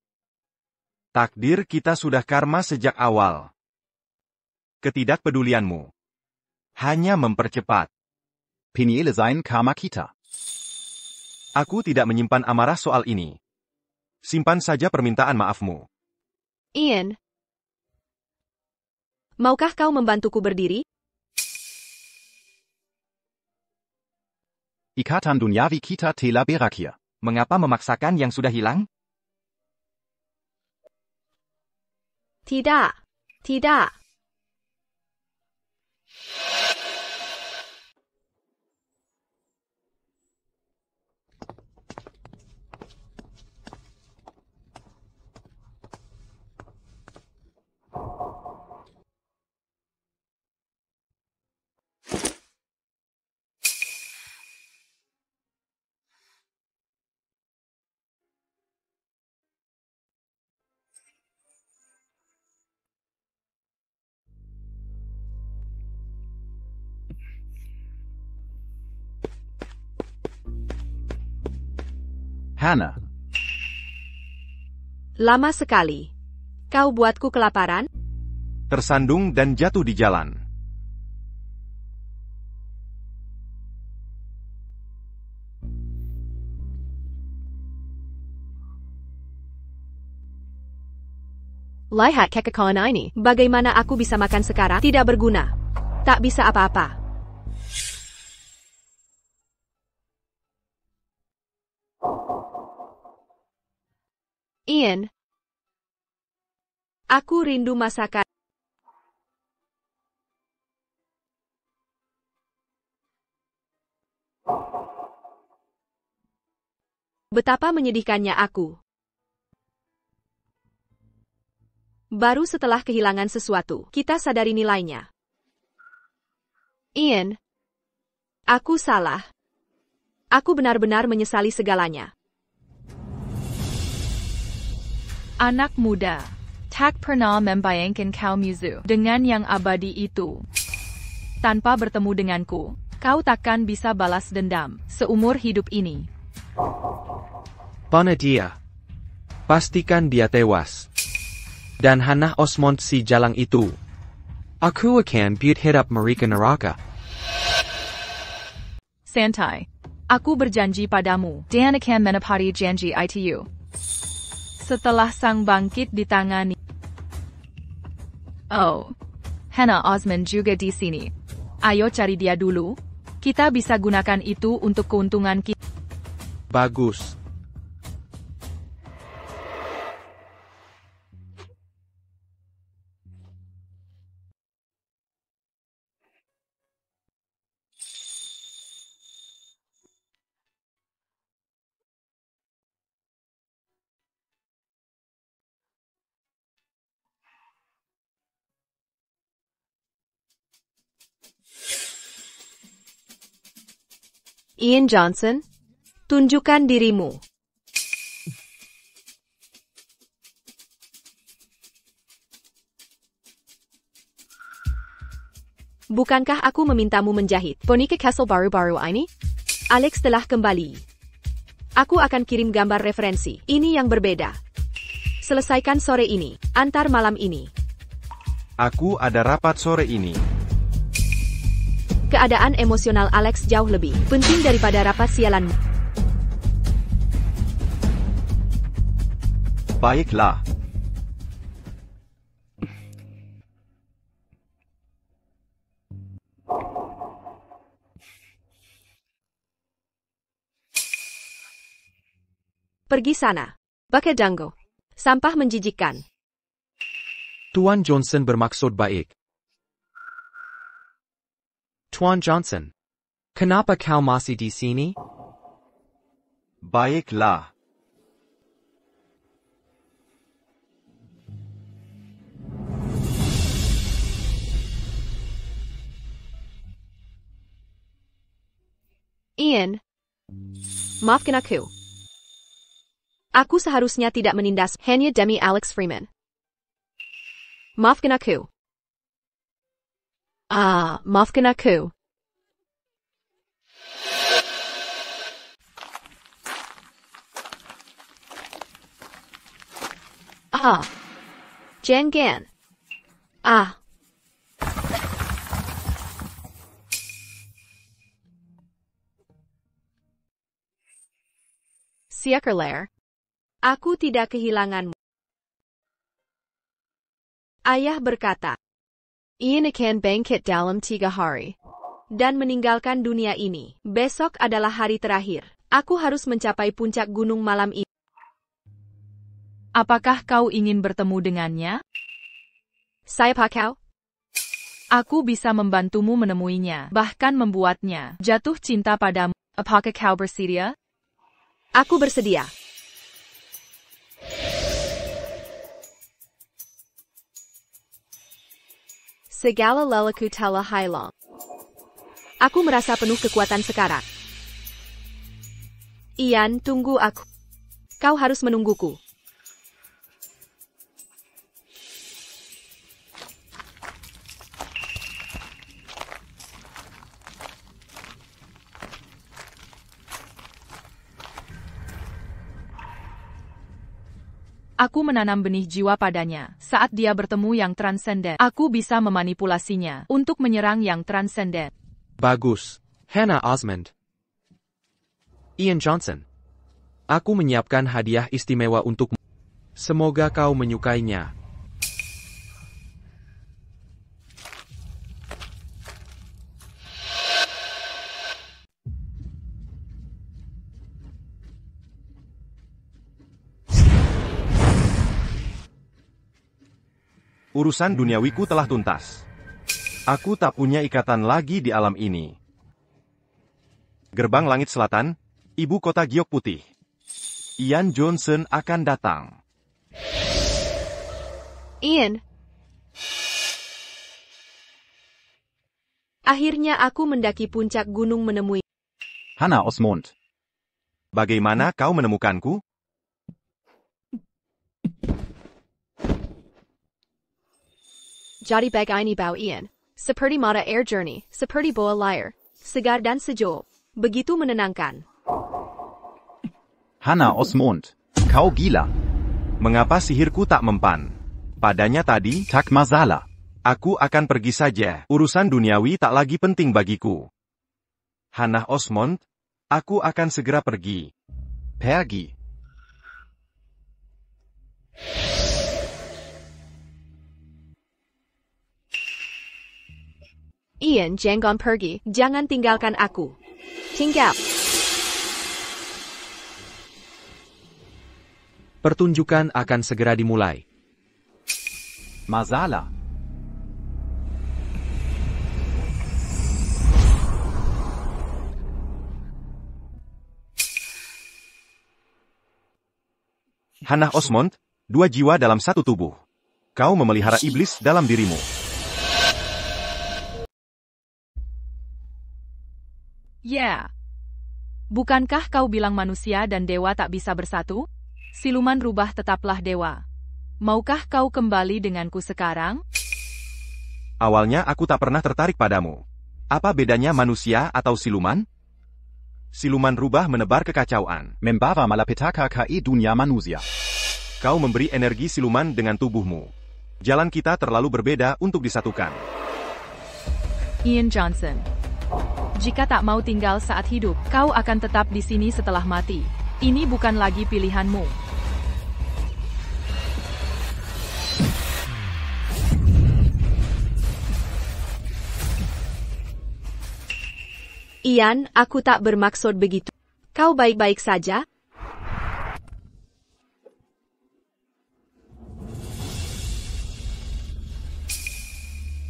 Takdir kita sudah karma sejak awal. Ketidakpedulianmu hanya mempercepat. Peniele sein karma kita. Aku tidak menyimpan amarah soal ini. Simpan saja permintaan maafmu. Ian, maukah kau membantuku berdiri? Ikatan duniawi kita telah berakhir. Mengapa memaksakan yang sudah hilang? Tidak. Tidak. Hannah. Lama sekali. Kau buatku kelaparan? Tersandung dan jatuh di jalan. Lihat kekekalan ini. Bagaimana aku bisa makan sekarang? Tidak berguna. Tak bisa apa-apa. Ian. Aku rindu masakan. Betapa menyedihkannya aku. Baru setelah kehilangan sesuatu, kita sadari nilainya. Ian. Aku salah. Aku benar-benar menyesali segalanya. Anak muda, tak pernah membayangkan kau Mizu dengan yang abadi itu. Tanpa bertemu denganku, kau takkan bisa balas dendam seumur hidup ini. Pana dia. Pastikan dia tewas. Dan Hannah Osmond si jalang itu. Aku akan buat hidup mereka neraka. Santai. Aku berjanji padamu, dan akan menepati janji itu. Setelah sang bangkit ditangani. Oh. Hannah Osmond juga di sini. Ayo cari dia dulu. Kita bisa gunakan itu untuk keuntungan kita. Bagus. Ian Johnson, tunjukkan dirimu. Bukankah aku memintamu menjahit boneka Castle baru-baru ini? Alex telah kembali. Aku akan kirim gambar referensi. Ini yang berbeda. Selesaikan sore ini, antar malam ini. Aku ada rapat sore ini. Keadaan emosional Alex jauh lebih penting daripada rapat sialanmu. Baiklah. Pergi sana. Pakai dango. Sampah menjijikkan. Tuan Johnson bermaksud baik. Tuan Johnson, kenapa kau masih di sini? Baiklah. Ian, maafkan aku. Aku seharusnya tidak menindas hanya demi Alex Freeman. Maafkan aku. Maafkan aku. Jangan. Siakerlair. Aku tidak kehilanganmu. Ayah berkata, Ian akan bangkit dalam 3 hari. Dan meninggalkan dunia ini. Besok adalah hari terakhir. Aku harus mencapai puncak gunung malam ini. Apakah kau ingin bertemu dengannya? Siapa kau? Aku bisa membantumu menemuinya, bahkan membuatnya jatuh cinta padamu. Apakah kau bersedia? Aku bersedia. Segala lelaku telah hilang. Aku merasa penuh kekuatan sekarang. Ian, tunggu aku. Kau harus menungguku. Aku menanam benih jiwa padanya. Saat dia bertemu yang transenden, aku bisa memanipulasinya untuk menyerang yang transenden. Bagus. Hannah Osmond. Ian Johnson. Aku menyiapkan hadiah istimewa untukmu. Semoga kau menyukainya. Urusan duniawiku telah tuntas. Aku tak punya ikatan lagi di alam ini. Gerbang Langit Selatan, ibu kota giok putih. Ian Johnson akan datang. Ian. Akhirnya aku mendaki puncak gunung menemui. Hannah Osmond. Bagaimana kau menemukanku? Jadi bagai bau Ian. Seperti mata air jernih, seperti bola liar. Segar dan sejuk. Begitu menenangkan. Hannah Osmond. Kau gila. Mengapa sihirku tak mempan? Padanya tadi, Tak masalah. aku akan pergi saja. Urusan duniawi tak lagi penting bagiku. Hannah Osmond, aku akan segera pergi. Pergi. Ian, jangan pergi. Jangan tinggalkan aku. Tinggal. Pertunjukan akan segera dimulai. Masalah. Hannah Osmond, 2 jiwa dalam 1 tubuh. Kau memelihara iblis dalam dirimu. Ya. Bukankah kau bilang manusia dan dewa tak bisa bersatu? Siluman rubah tetaplah dewa. Maukah kau kembali denganku sekarang? Awalnya aku tak pernah tertarik padamu. Apa bedanya manusia atau siluman? Siluman rubah menebar kekacauan. Membawa malapetaka ke dunia manusia. Kau memberi energi siluman dengan tubuhmu. Jalan kita terlalu berbeda untuk disatukan. Ian Johnson. Jika tak mau tinggal saat hidup, kau akan tetap di sini setelah mati. Ini bukan lagi pilihanmu. Ian, aku tak bermaksud begitu. Kau baik-baik saja?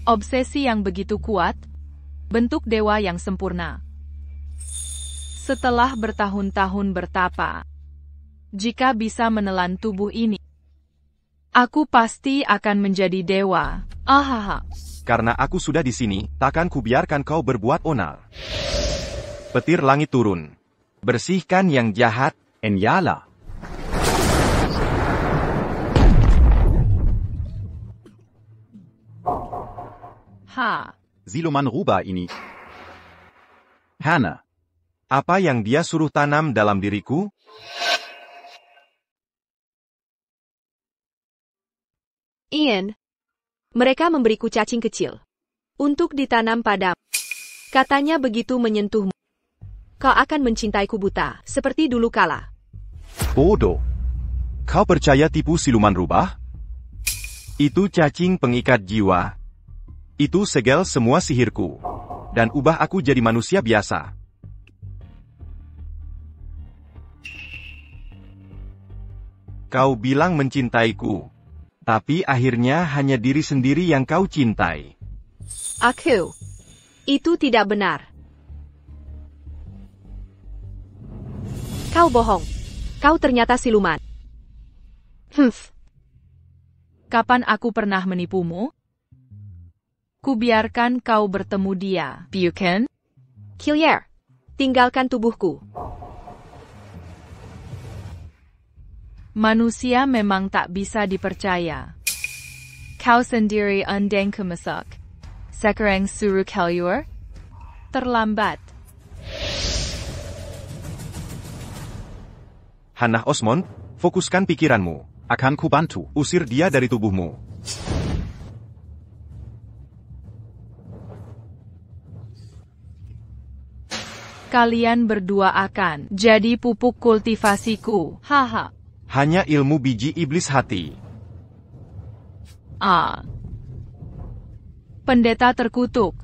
Obsesi yang begitu kuat, bentuk dewa yang sempurna. Setelah bertahun-tahun bertapa, jika bisa menelan tubuh ini, aku pasti akan menjadi dewa. Ahaha. Karena aku sudah di sini, takkan kubiarkan kau berbuat onar. Petir langit turun. Bersihkan yang jahat. Enyala. Ha. Siluman rubah ini. Hannah. Apa yang dia suruh tanam dalam diriku? Ian. Mereka memberiku cacing kecil. Untuk ditanam padamu. Katanya begitu menyentuhmu. Kau akan mencintaiku buta, seperti dulu kala. Bodoh. Kau percaya tipu siluman rubah? Itu cacing pengikat jiwa. Itu segel semua sihirku. Dan ubah aku jadi manusia biasa. Kau bilang mencintaiku. Tapi akhirnya hanya diri sendiri yang kau cintai. Aku. Itu tidak benar. Kau bohong. Kau ternyata siluman. Kapan aku pernah menipumu? Kubiarkan kau bertemu dia, bukan? Killier. Tinggalkan tubuhku. Manusia memang tak bisa dipercaya. Kau sendiri undang kemasak. Sekarang suruh keluar? Terlambat. Hannah Osmond, fokuskan pikiranmu. Akan ku bantu. Usir dia dari tubuhmu. Kalian berdua akan jadi pupuk kultivasiku. Haha. Hanya ilmu biji iblis hati. Pendeta terkutuk.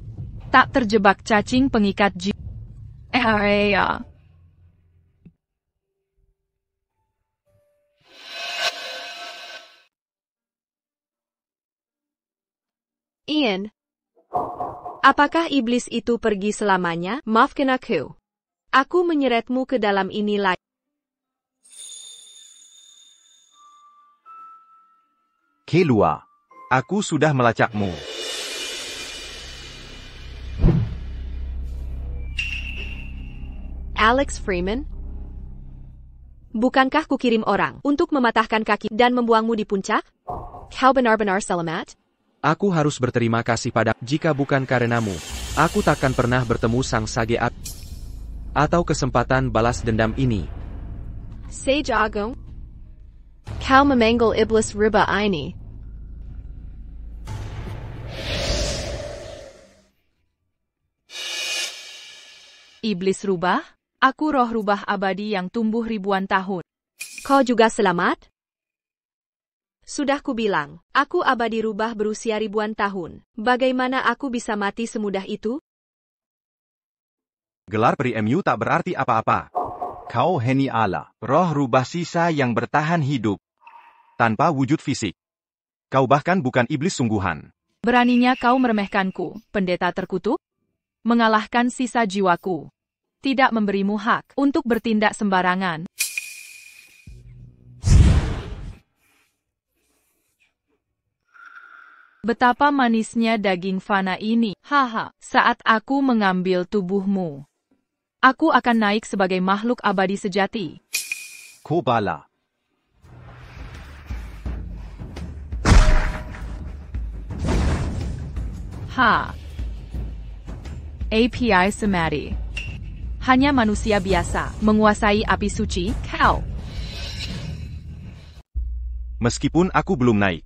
Tak terjebak cacing pengikat jiwa. Ian, apakah iblis itu pergi selamanya? Maafkan aku. Aku menyeretmu ke dalam ini lagi. Keluar. Aku sudah melacakmu. Alex Freeman? Bukankah kukirim orang untuk mematahkan kaki dan membuangmu di puncak? Kau benar-benar selamat? Aku harus berterima kasih pada, jika bukan karenamu, aku takkan pernah bertemu Sang Sage Api. Atau kesempatan balas dendam ini. Sage Agung? Kau memanggil iblis riba ini. Iblis rubah? Aku roh rubah abadi yang tumbuh ribuan tahun. Kau juga selamat? Sudah kubilang, aku abadi rubah berusia ribuan tahun. Bagaimana aku bisa mati semudah itu? Gelar peri MU tak berarti apa-apa. Kau Heni Allah. Roh rubah sisa yang bertahan hidup. Tanpa wujud fisik. Kau bahkan bukan iblis sungguhan. Beraninya kau meremehkanku, pendeta terkutuk? Mengalahkan sisa jiwaku. Tidak memberimu hak untuk bertindak sembarangan. Betapa manisnya daging fana ini, haha, saat aku mengambil tubuhmu. Aku akan naik sebagai makhluk abadi sejati. Kobala. API Samadhi. Hanya manusia biasa menguasai api suci, kau. Meskipun aku belum naik.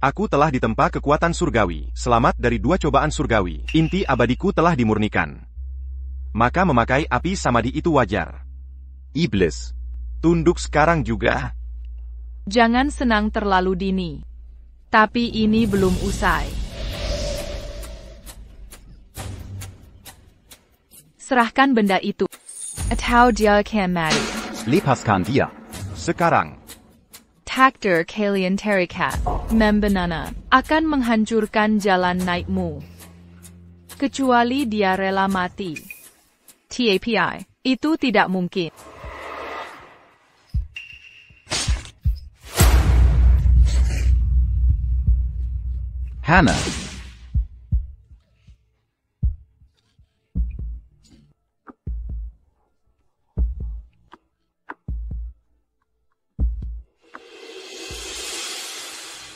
Aku telah ditempa kekuatan surgawi, selamat dari 2 cobaan surgawi, inti abadiku telah dimurnikan. Maka memakai api samadhi itu wajar. Iblis. Tunduk sekarang juga. Jangan senang terlalu dini. Tapi ini belum usai. Serahkan benda itu. Atau dia akan mati. Lepaskan dia. Sekarang. Takdir kalian terikat, membanana, akan menghancurkan jalan naikmu. Kecuali dia rela mati. TAPI, itu tidak mungkin. Hannah.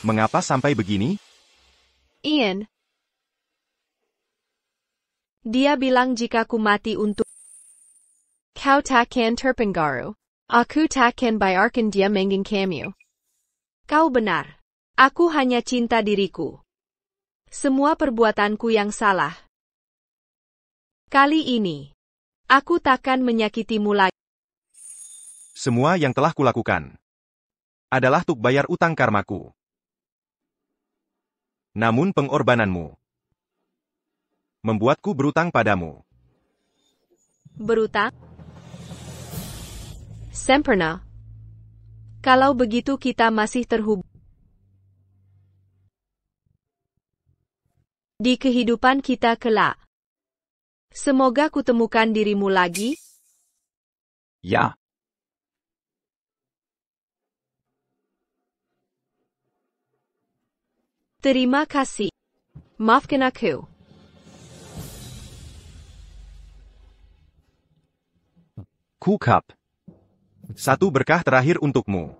Mengapa sampai begini? Ian. Dia bilang jika ku mati untuk kau takkan terpengaruh. Aku takkan biarkan dia menggengkamu. Kau benar. Aku hanya cinta diriku. Semua perbuatanku yang salah. Kali ini, aku takkan menyakitimu lagi. Semua yang telah kulakukan adalah untuk bayar utang karmaku. Namun pengorbananmu membuatku berutang padamu. Berutang? Sempurna. Kalau begitu kita masih terhubung. Di kehidupan kita kelak. Semoga kutemukan dirimu lagi. Ya. Terima kasih. Maafkan aku. Kukap. 1 berkah terakhir untukmu.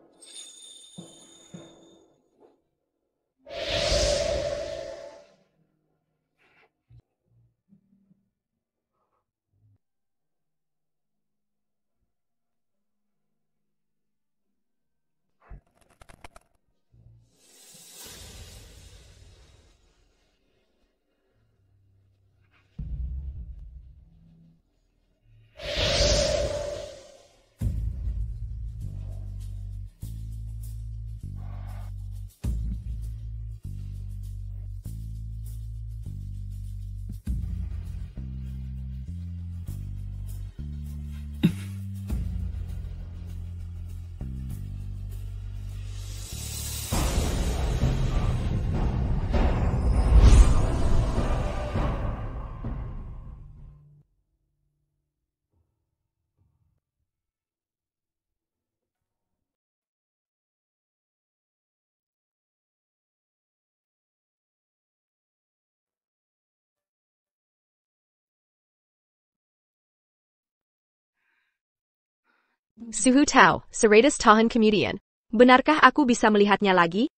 Suhu Tao, Serratus Tahan Comedian. Benarkah aku bisa melihatnya lagi?